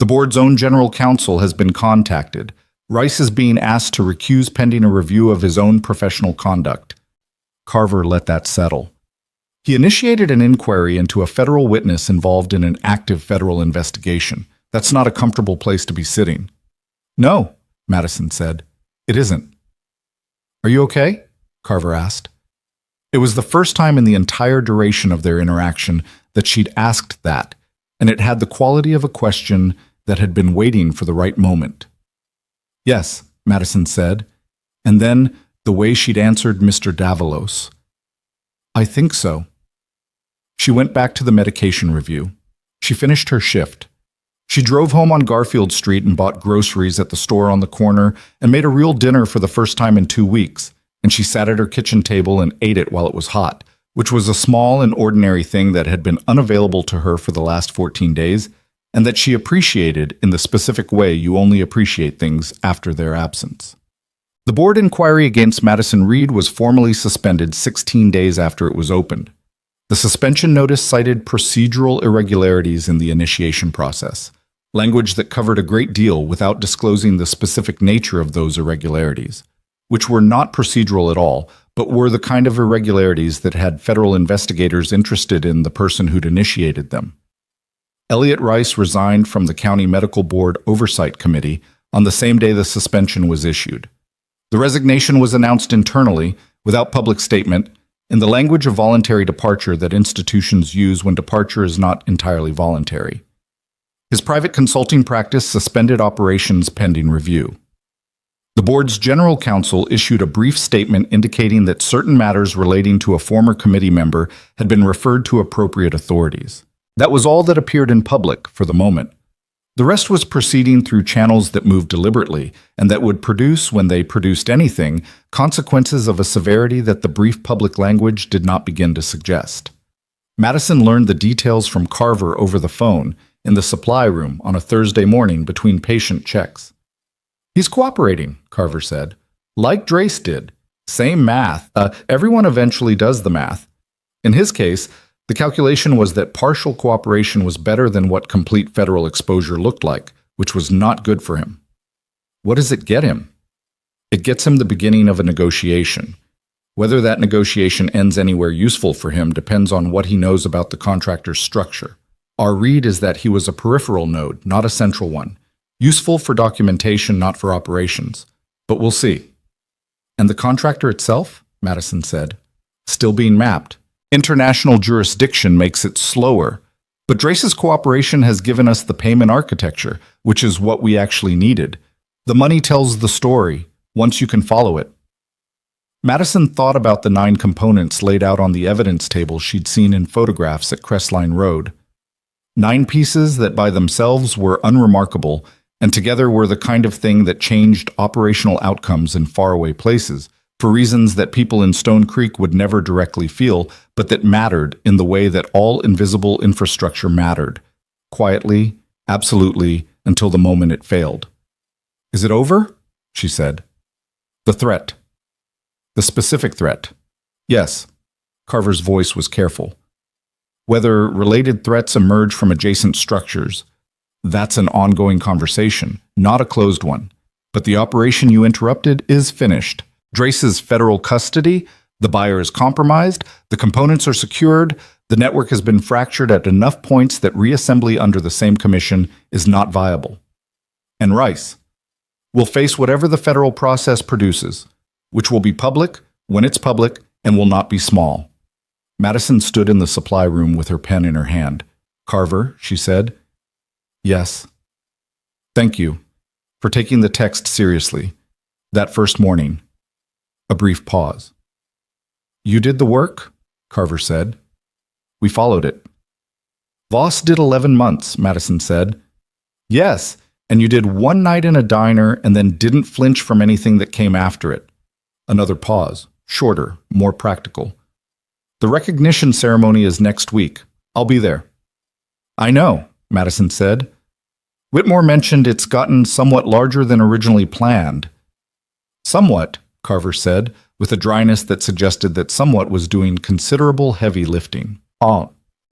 [SPEAKER 1] The board's own general counsel has been contacted. Rice is being asked to recuse pending a review of his own professional conduct. Carver let that settle. He initiated an inquiry into a federal witness involved in an active federal investigation. That's not a comfortable place to be sitting. No, Madison said. It isn't. Are you okay? Carver asked. It was the first time in the entire duration of their interaction that she'd asked that, and it had the quality of a question that had been waiting for the right moment. Yes, Madison said, and then the way she'd answered Mr. Davalos. I think so. She went back to the medication review. She finished her shift. She drove home on Garfield Street and bought groceries at the store on the corner and made a real dinner for the first time in 2 weeks, and she sat at her kitchen table and ate it while it was hot, which was a small and ordinary thing that had been unavailable to her for the last 14 days, and that she appreciated in the specific way you only appreciate things after their absence. The board inquiry against Madison Reed was formally suspended 16 days after it was opened. The suspension notice cited procedural irregularities in the initiation process. language that covered a great deal without disclosing the specific nature of those irregularities, which were not procedural at all, but were the kind of irregularities that had federal investigators interested in the person who'd initiated them. Elliot Rice resigned from the County Medical Board Oversight Committee on the same day the suspension was issued. The resignation was announced internally, without public statement, in the language of voluntary departure that institutions use when departure is not entirely voluntary. His private consulting practice suspended operations pending review. The board's general counsel issued a brief statement indicating that certain matters relating to a former committee member had been referred to appropriate authorities. That was all that appeared in public for the moment. The rest was proceeding through channels that moved deliberately and that would produce, when they produced anything, consequences of a severity that the brief public language did not begin to suggest. Madison learned the details from Carver over the phone in the supply room on a Thursday morning between patient checks. "He's cooperating," Carver said. "Like Drace did. Same math. Everyone eventually does the math. In his case, the calculation was that partial cooperation was better than what complete federal exposure looked like, which was not good for him." What does it get him? It gets him the beginning of a negotiation. Whether that negotiation ends anywhere useful for him depends on what he knows about the contractor's structure. Our read is that he was a peripheral node, not a central one. Useful for documentation, not for operations. But we'll see. "And the contractor itself?" Madison said. "Still being mapped. International jurisdiction makes it slower. But Drace's cooperation has given us the payment architecture, which is what we actually needed. The money tells the story, once you can follow it." Madison thought about the 9 components laid out on the evidence table she'd seen in photographs at Crestline Road. 9 pieces that by themselves were unremarkable, and together were the kind of thing that changed operational outcomes in faraway places, for reasons that people in Stone Creek would never directly feel, but that mattered in the way that all invisible infrastructure mattered, quietly, absolutely, until the moment it failed. "Is it over?" she said. "The threat. The specific threat. Yes." Carver's voice was careful. "Whether related threats emerge from adjacent structures, that's an ongoing conversation, not a closed one. But the operation you interrupted is finished. Drace's federal custody, the buyer is compromised, the components are secured, the network has been fractured at enough points that reassembly under the same commission is not viable. And Rice will face whatever the federal process produces, which will be public when it's public and will not be small." Madison stood in the supply room with her pen in her hand. "Carver," she said. "Yes." "Thank you for taking the text seriously. That first morning." A brief pause. "You did the work?" Carver said. "We followed it." "Voss did 11 months, Madison said. "Yes, and you did 1 night in a diner and then didn't flinch from anything that came after it." Another pause, shorter, more practical. "The recognition ceremony is next week. I'll be there." "I know," Madison said. "Whitmore mentioned it's gotten somewhat larger than originally planned." "Somewhat," Carver said, with a dryness that suggested that somewhat was doing considerable heavy lifting.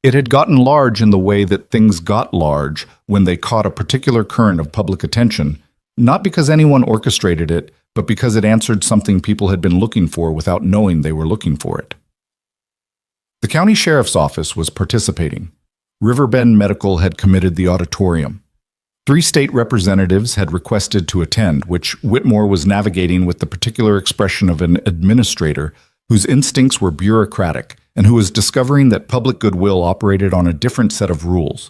[SPEAKER 1] It had gotten large in the way that things got large when they caught a particular current of public attention, not because anyone orchestrated it, but because it answered something people had been looking for without knowing they were looking for it. The county sheriff's office was participating. Riverbend Medical had committed the auditorium. 3 state representatives had requested to attend, which Whitmore was navigating with the particular expression of an administrator whose instincts were bureaucratic and who was discovering that public goodwill operated on a different set of rules.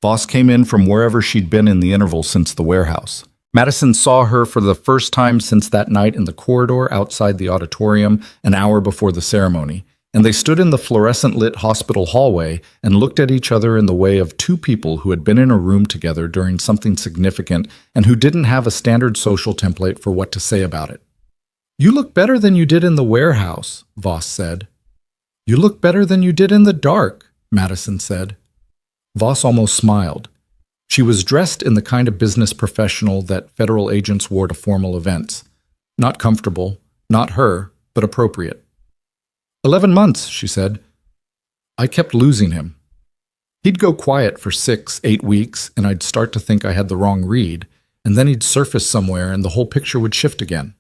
[SPEAKER 1] Voss came in from wherever she'd been in the interval since the warehouse. Madison saw her for the first time since that night in the corridor outside the auditorium an hour before the ceremony, and they stood in the fluorescent-lit hospital hallway and looked at each other in the way of 2 people who had been in a room together during something significant and who didn't have a standard social template for what to say about it. "You look better than you did in the warehouse," Voss said. "You look better than you did in the dark," Madison said. Voss almost smiled. She was dressed in the kind of business professional that federal agents wore to formal events. Not comfortable, not her, but appropriate. 11 months, she said. I kept losing him.
[SPEAKER 2] He'd go quiet for 6, 8 weeks, and I'd start to think I had the wrong read, and then he'd surface somewhere and the whole picture would shift again.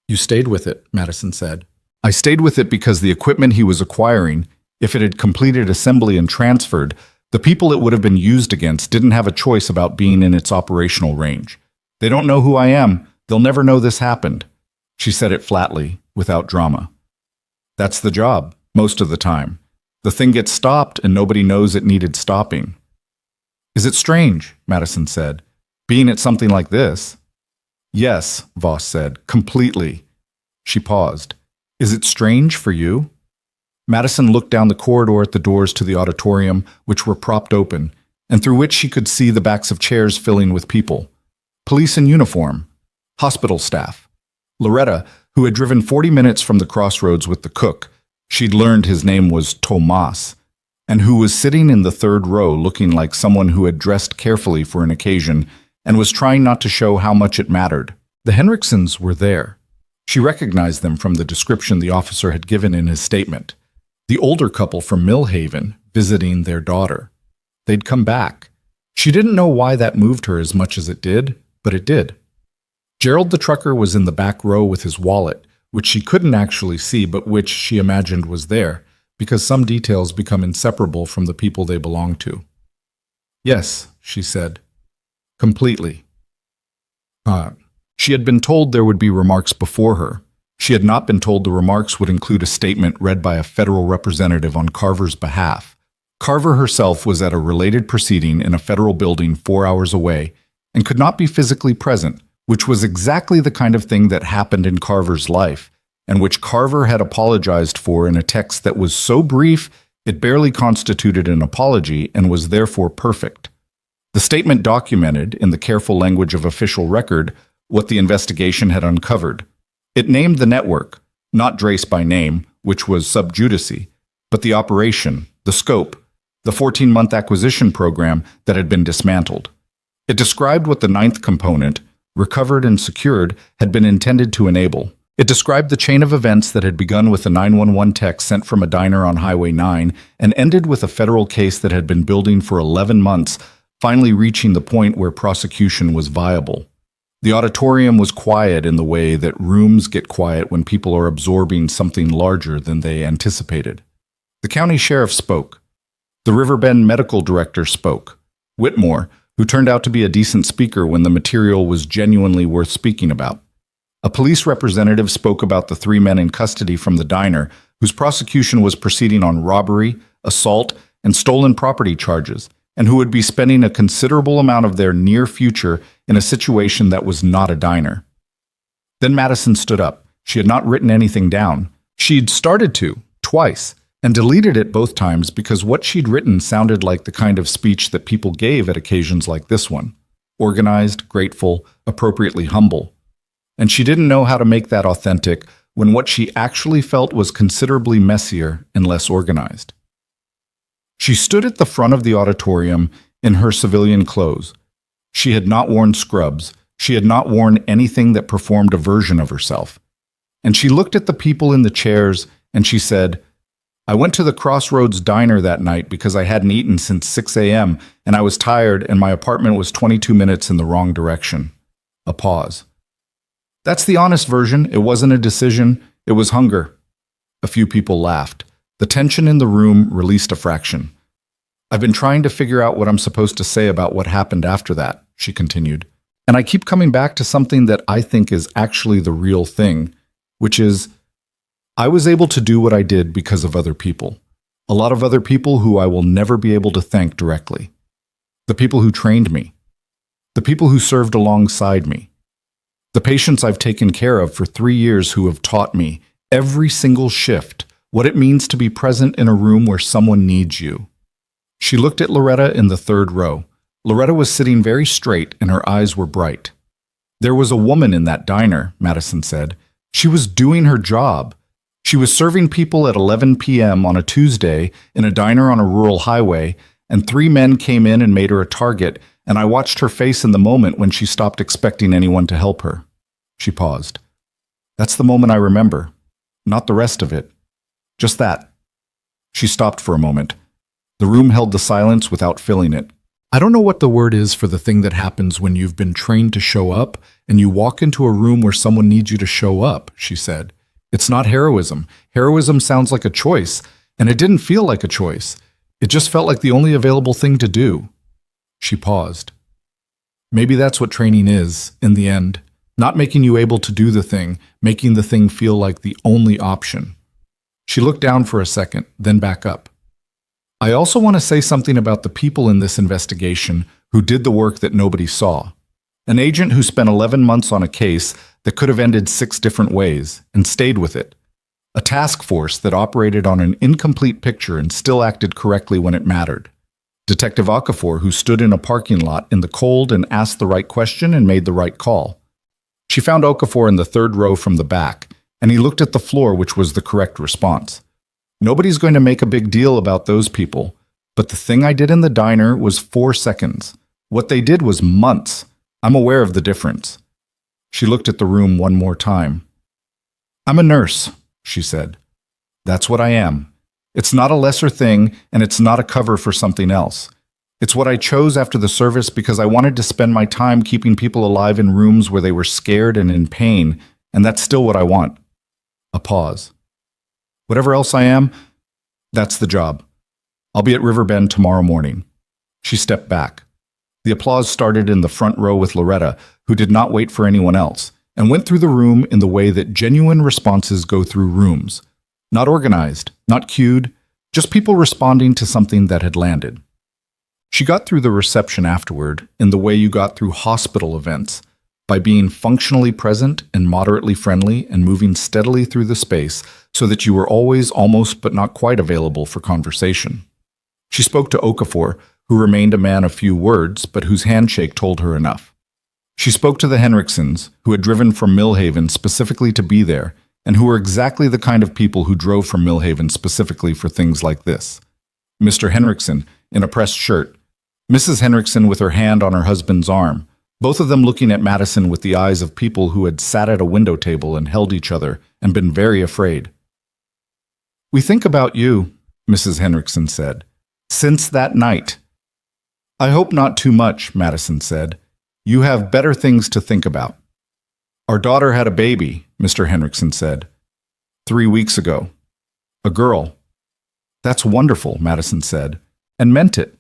[SPEAKER 2] You stayed with it, Madison said.
[SPEAKER 1] I stayed with it because the equipment he was acquiring, if it had completed assembly and transferred, the people it would have been used against didn't have a choice about being in its operational range. They don't know who I am. They'll never know this happened. She said it flatly, without drama. That's the job, most of the time. The thing gets stopped and nobody knows it needed stopping. Is it strange, Madison said, being at something like this? Yes, Voss said, completely. She paused. Is it strange for you? Madison looked down the corridor at the doors to the auditorium, which were propped open, and through which she could see the backs of chairs filling with people. Police in uniform. Hospital staff. Loretta, who had driven 40 minutes from the crossroads with the cook, she'd learned his name was Tomas, and who was sitting in the third row looking like someone who had dressed carefully for an occasion and was trying not to show how much it mattered. The Henriksons were there. She recognized them from the description the officer had given in his statement. The older couple from Millhaven visiting their daughter. They'd come back. She didn't know why that moved her as much as it did, but it did. Gerald the trucker was in the back row with his wallet, which she couldn't actually see but which she imagined was there, because some details become inseparable from the people they belong to. Yes, she said. Completely. She had been told there would be remarks before her. She had not been told the remarks would include a statement read by a federal representative on Carver's behalf. Carver herself was at a related proceeding in a federal building 4 hours away and could not be physically present, which was exactly the kind of thing that happened in Carver's life, and which Carver had apologized for in a text that was so brief it barely constituted an apology and was therefore perfect. The statement documented, in the careful language of official record, what the investigation had uncovered. It named the network, not Drace by name, which was sub judice, but the operation, the scope, the 14-month acquisition program that had been dismantled. It described what the ninth component, recovered and secured, had been intended to enable. It described the chain of events that had begun with a 911 text sent from a diner on Highway 9 and ended with a federal case that had been building for 11 months, finally reaching the point where prosecution was viable. The auditorium was quiet in the way that rooms get quiet when people are absorbing something larger than they anticipated. The county sheriff spoke. The Riverbend medical director spoke. Whitmore, who turned out to be a decent speaker when the material was genuinely worth speaking about. A police representative spoke about the 3 men in custody from the diner, whose prosecution was proceeding on robbery, assault, and stolen property charges, and who would be spending a considerable amount of their near future in a situation that was not a diner. Then Madison stood up. She had not written anything down. She'd started to, twice, and deleted it both times because what she'd written sounded like the kind of speech that people gave at occasions like this one. Organized, grateful, appropriately humble. And she didn't know how to make that authentic when what she actually felt was considerably messier and less organized. She stood at the front of the auditorium in her civilian clothes. She had not worn scrubs. She had not worn anything that performed a version of herself. And she looked at the people in the chairs and she said, I went to the Crossroads Diner that night because I hadn't eaten since 6 a.m. and I was tired and my apartment was 22 minutes in the wrong direction. A pause. That's the honest version. It wasn't a decision. It was hunger. A few people laughed. The tension in the room released a fraction. I've been trying to figure out what I'm supposed to say about what happened after that, she continued. And I keep coming back to something that I think is actually the real thing, which is, I was able to do what I did because of other people. A lot of other people who I will never be able to thank directly. The people who trained me. The people who served alongside me. The patients I've taken care of for 3 years who have taught me, every single shift, what it means to be present in a room where someone needs you. She looked at Loretta in the third row. Loretta was sitting very straight and her eyes were bright. There was a woman in that diner, Madison said. She was doing her job. She was serving people at 11 p.m. on a Tuesday in a diner on a rural highway, and 3 men came in and made her a target, and I watched her face in the moment when she stopped expecting anyone to help her. She paused. That's the moment I remember. Not the rest of it. Just that. She stopped for a moment. The room held the silence without filling it.
[SPEAKER 2] I don't know what the word is for the thing that happens when you've been trained to show up and you walk into a room where someone needs you to show up, she said. It's not heroism. Heroism sounds like a choice, and it didn't feel like a choice. It just felt like the only available thing to do. She paused. Maybe that's what training is, in the end. Not making you able to do the thing, making the thing feel like the only option. She looked down for a second, then back up. I also want to say something about the people in this investigation who did the work that nobody saw. An agent who spent 11 months on a case that could have ended 6 different ways and stayed with it. A task force that operated on an incomplete picture and still acted correctly when it mattered. Detective Okafor, who stood in a parking lot in the cold and asked the right question and made the right call. She found Okafor in the 3rd row from the back, and he looked at the floor, which was the correct response. Nobody's going to make a big deal about those people, but the thing I did in the diner was 4 seconds. What they did was months. I'm aware of the difference. She looked at the room one more time. I'm a nurse, she said. That's what I am. It's not a lesser thing, and it's not a cover for something else. It's what I chose after the service because I wanted to spend my time keeping people alive in rooms where they were scared and in pain, and that's still what I want. A pause. Whatever else I am, that's the job. I'll be at Riverbend tomorrow morning. She stepped back. The applause started in the front row with Loretta, who did not wait for anyone else, and went through the room in the way that genuine responses go through rooms. Not organized, not cued, just people responding to something that had landed. She got through the reception afterward in the way you got through hospital events, by being functionally present and moderately friendly and moving steadily through the space so that you were always almost but not quite available for conversation. She spoke to Okafor, who remained a man of few words, but whose handshake told her enough. She spoke to the Henriksons, who had driven from Millhaven specifically to be there, and who were exactly the kind of people who drove from Millhaven specifically for things like this. Mr. Henrikson, in a pressed shirt, Mrs. Henrikson with her hand on her husband's arm, both of them looking at Madison with the eyes of people who had sat at a window table and held each other and been very afraid. We think about you, Mrs. Henrikson said, since that night. I hope not too much, Madison said. You have better things to think about. Our daughter had a baby, Mr. Henrikson said. 3 weeks ago. A girl. That's wonderful, Madison said, and meant it.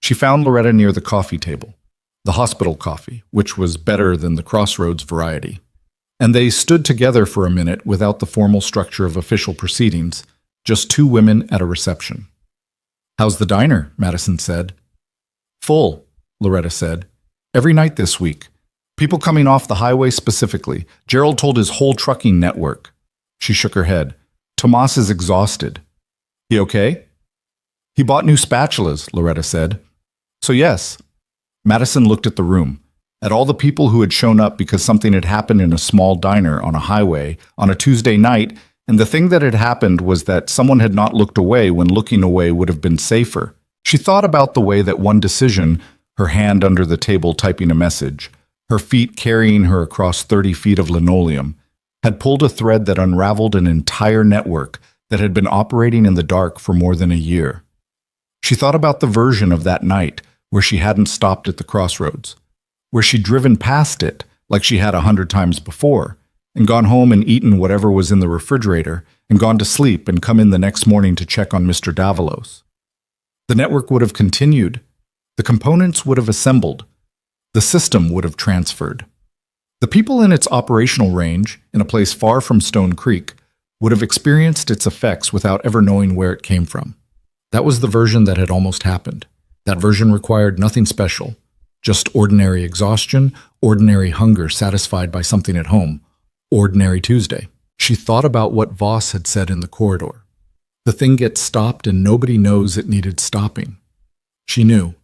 [SPEAKER 2] She found Loretta near the coffee table, the hospital coffee, which was better than the Crossroads variety. And they stood together for a minute without the formal structure of official proceedings, just 2 women at a reception. How's the diner? Madison said. Full, Loretta said. Every night this week. People coming off the highway specifically. Gerald told his whole trucking network. She shook her head. Tomas is exhausted. He okay? He bought new spatulas, Loretta said. So yes. Madison looked at the room, at all the people who had shown up because something had happened in a small diner on a highway on a Tuesday night, and the thing that had happened was that someone had not looked away when looking away would have been safer. She thought about the way that one decision, her hand under the table typing a message, her feet carrying her across 30 feet of linoleum, had pulled a thread that unraveled an entire network that had been operating in the dark for more than a year. She thought about the version of that night where she hadn't stopped at the Crossroads, where she'd driven past it like she had 100 times before, and gone home and eaten whatever was in the refrigerator, and gone to sleep and come in the next morning to check on Mr. Davalos. The network would have continued. The components would have assembled. The system would have transferred. The people in its operational range, in a place far from Stone Creek, would have experienced its effects without ever knowing where it came from. That was the version that had almost happened. That version required nothing special, just ordinary exhaustion, ordinary hunger satisfied by something at home, ordinary Tuesday. She thought about what Voss had said in the corridor. The thing gets stopped and nobody knows it needed stopping. She knew.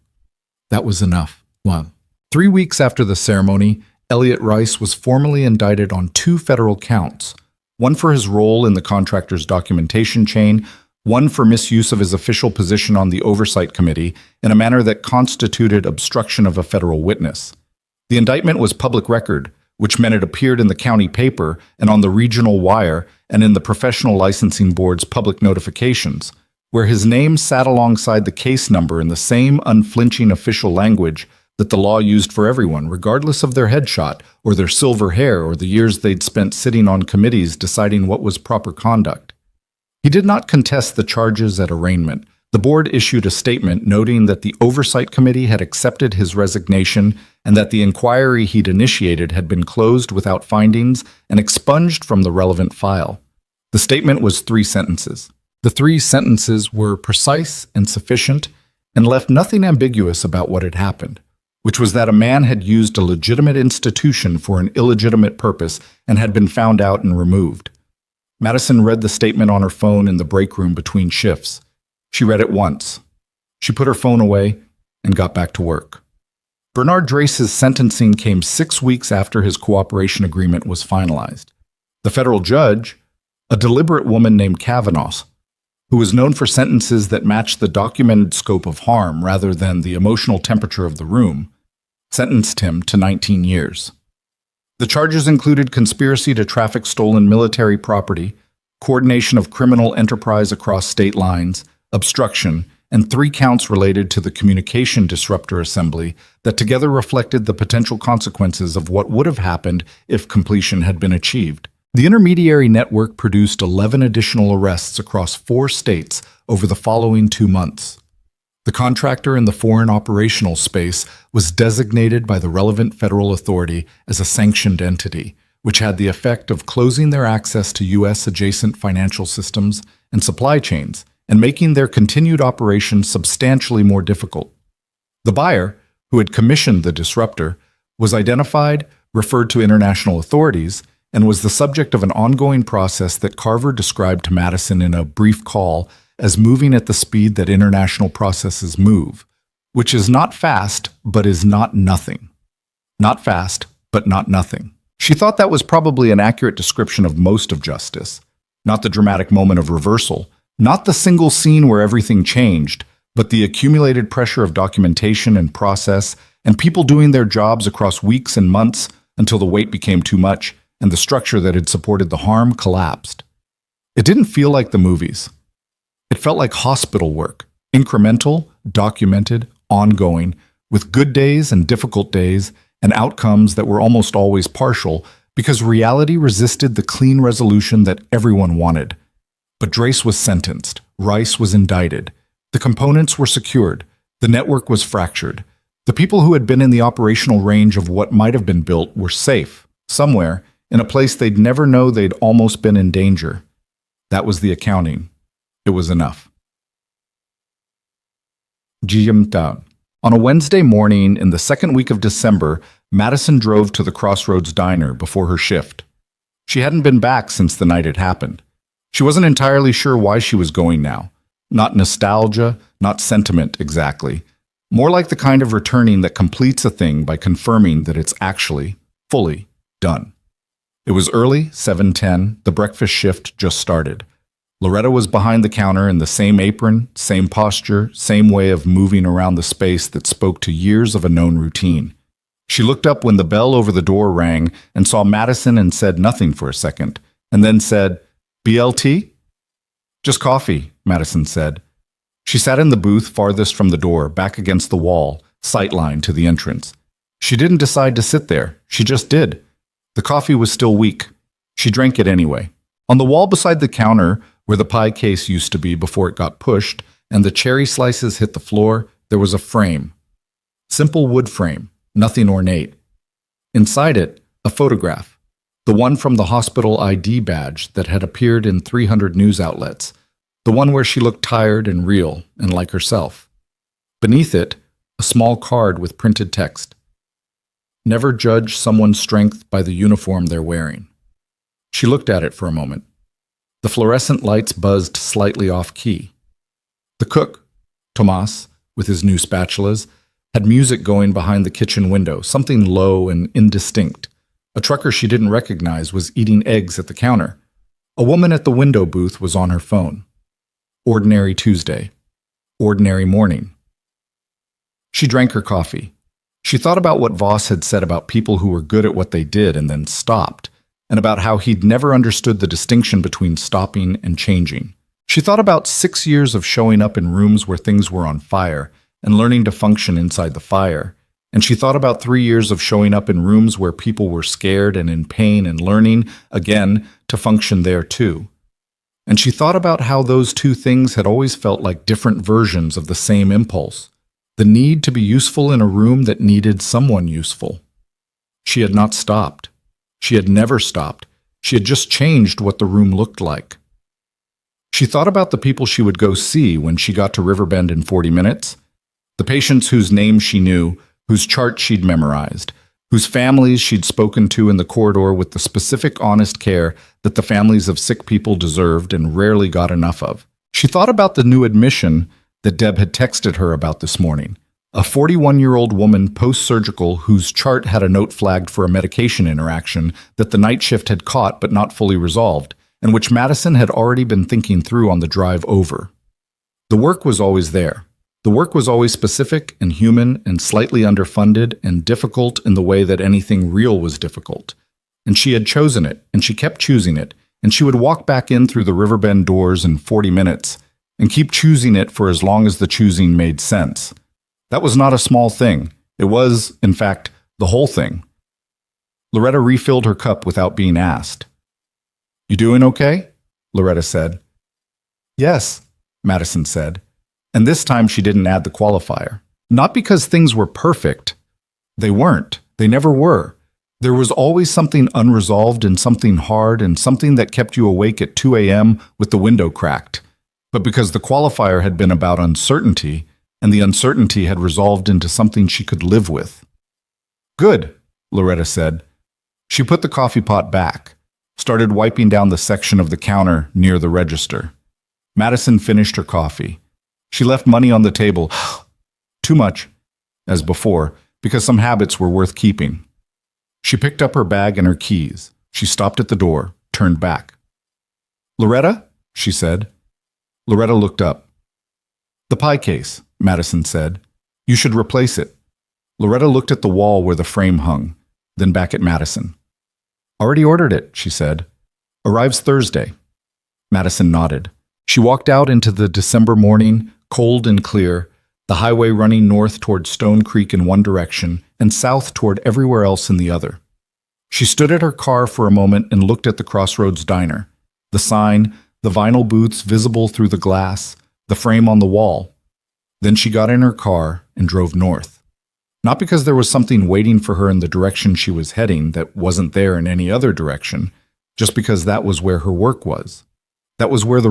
[SPEAKER 2] That was enough. 1. 3 weeks after the ceremony, Elliot Rice was formally indicted on 2 federal counts, one for his role in the contractor's documentation chain, one for misuse of his official position on the Oversight Committee in a manner that constituted obstruction of a federal witness. The indictment was public record, which meant it appeared in the county paper and on the regional wire and in the Professional Licensing Board's public notifications,
[SPEAKER 1] where his name sat alongside the case number in the same unflinching official language that the law used for everyone, regardless of their headshot or their silver hair or the years they'd spent sitting on committees deciding what was proper conduct. He did not contest the charges at arraignment. The board issued a statement noting that the Oversight Committee had accepted his resignation and that the inquiry he'd initiated had been closed without findings and expunged from the relevant file. The statement was 3 sentences. The 3 sentences were precise and sufficient and left nothing ambiguous about what had happened, which was that a man had used a legitimate institution for an illegitimate purpose and had been found out and removed. Madison read the statement on her phone in the break room between shifts. She read it once. She put her phone away and got back to work. Bernard Drace's sentencing came 6 weeks after his cooperation agreement was finalized. The federal judge, a deliberate woman named Kavanaugh, who was known for sentences that matched the documented scope of harm rather than the emotional temperature of the room, sentenced him to 19 years. The charges included conspiracy to traffic stolen military property, coordination of criminal enterprise across state lines, obstruction, and 3 counts related to the communication disruptor assembly that together reflected the potential consequences of what would have happened if completion had been achieved. The intermediary network produced 11 additional arrests across 4 states over the following 2 months. The contractor in the foreign operational space was designated by the relevant federal authority as a sanctioned entity, which had the effect of closing their access to U.S.-adjacent financial systems and supply chains and making their continued operation substantially more difficult. The buyer, who had commissioned the disruptor, was identified, referred to international authorities, and was the subject of an ongoing process that Carver described to Madison in a brief call as moving at the speed that international processes move, which is not fast, but is not nothing. Not fast, but not nothing. She thought that was probably an accurate description of most of justice. Not the dramatic moment of reversal, not the single scene where everything changed, but the accumulated pressure of documentation and process and people doing their jobs across weeks and months until the weight became too much and the structure that had supported the harm collapsed. It didn't feel like the movies. It felt like hospital work, incremental, documented, ongoing, with good days and difficult days, and outcomes that were almost always partial because reality resisted the clean resolution that everyone wanted. But Drace was sentenced, Rice was indicted, the components were secured, the network was fractured. The people who had been in the operational range of what might have been built were safe, somewhere, in a place they'd never know they'd almost been in danger. That was the accounting. It was enough. Town. On a Wednesday morning in the second week of December, Madison drove to the Crossroads Diner before her shift. She hadn't been back since the night it happened. She wasn't entirely sure why she was going now. Not nostalgia, not sentiment exactly. More like the kind of returning that completes a thing by confirming that it's actually, fully, done. It was early, 7:10, the breakfast shift just started. Loretta was behind the counter in the same apron, same posture, same way of moving around the space that spoke to years of a known routine. She looked up when the bell over the door rang and saw Madison and said nothing for a second, and then said, "BLT?" "Just coffee," Madison said. She sat in the booth farthest from the door, back against the wall, sightline to the entrance. She didn't decide to sit there. She just did. The coffee was still weak. She drank it anyway. On the wall beside the counter, where the pie case used to be before it got pushed and the cherry slices hit the floor, there was a frame. Simple wood frame, nothing ornate. Inside it, a photograph, the one from the hospital ID badge that had appeared in 300 news outlets, the one where she looked tired and real and like herself. Beneath it, a small card with printed text. Never judge someone's strength by the uniform they're wearing. She looked at it for a moment. The fluorescent lights buzzed slightly off-key. The cook, Tomas, with his new spatulas, had music going behind the kitchen window, something low and indistinct. A trucker she didn't recognize was eating eggs at the counter. A woman at the window booth was on her phone. Ordinary Tuesday. Ordinary morning. She drank her coffee. She thought about what Voss had said about people who were good at what they did and then stopped, and about how he'd never understood the distinction between stopping and changing. She thought about 6 years of showing up in rooms where things were on fire and learning to function inside the fire. And she thought about 3 years of showing up in rooms where people were scared and in pain and learning, again, to function there too. And she thought about how those two things had always felt like different versions of the same impulse, the need to be useful in a room that needed someone useful. She had not stopped. She had never stopped. She had just changed what the room looked like. She thought about the people she would go see when she got to Riverbend in 40 minutes, the patients whose names she knew, whose charts she'd memorized, whose families she'd spoken to in the corridor with the specific honest care that the families of sick people deserved and rarely got enough of. She thought about the new admission that Deb had texted her about this morning, a 41-year-old woman post-surgical whose chart had a note flagged for a medication interaction that the night shift had caught but not fully resolved, and which Madison had already been thinking through on the drive over. The work was always there. The work was always specific and human and slightly underfunded and difficult in the way that anything real was difficult. And she had chosen it, and she kept choosing it, and she would walk back in through the Riverbend doors in 40 minutes and keep choosing it for as long as the choosing made sense. That was not a small thing. It was, in fact, the whole thing. Loretta refilled her cup without being asked. "You doing okay?" Loretta said. "Yes," Madison said. And this time she didn't add the qualifier. Not because things were perfect. They weren't. They never were. There was always something unresolved and something hard and something that kept you awake at 2 a.m. with the window cracked. But because the qualifier had been about uncertainty, and the uncertainty had resolved into something she could live with. "Good," Loretta said. She put the coffee pot back, started wiping down the section of the counter near the register. Madison finished her coffee. She left money on the table, too much, as before, because some habits were worth keeping. She picked up her bag and her keys. She stopped at the door, turned back. "Loretta?" she said. Loretta looked up. "The pie case," Madison said. "You should replace it." Loretta looked at the wall where the frame hung, then back at Madison. "Already ordered it," she said. "Arrives Thursday." Madison nodded. She walked out into the December morning, cold and clear, the highway running north toward Stone Creek in one direction and south toward everywhere else in the other. She stood at her car for a moment and looked at the Crossroads Diner, the sign, the vinyl booths visible through the glass, the frame on the wall. Then she got in her car and drove north. Not because there was something waiting for her in the direction she was heading that wasn't there in any other direction, just because that was where her work was. That was where the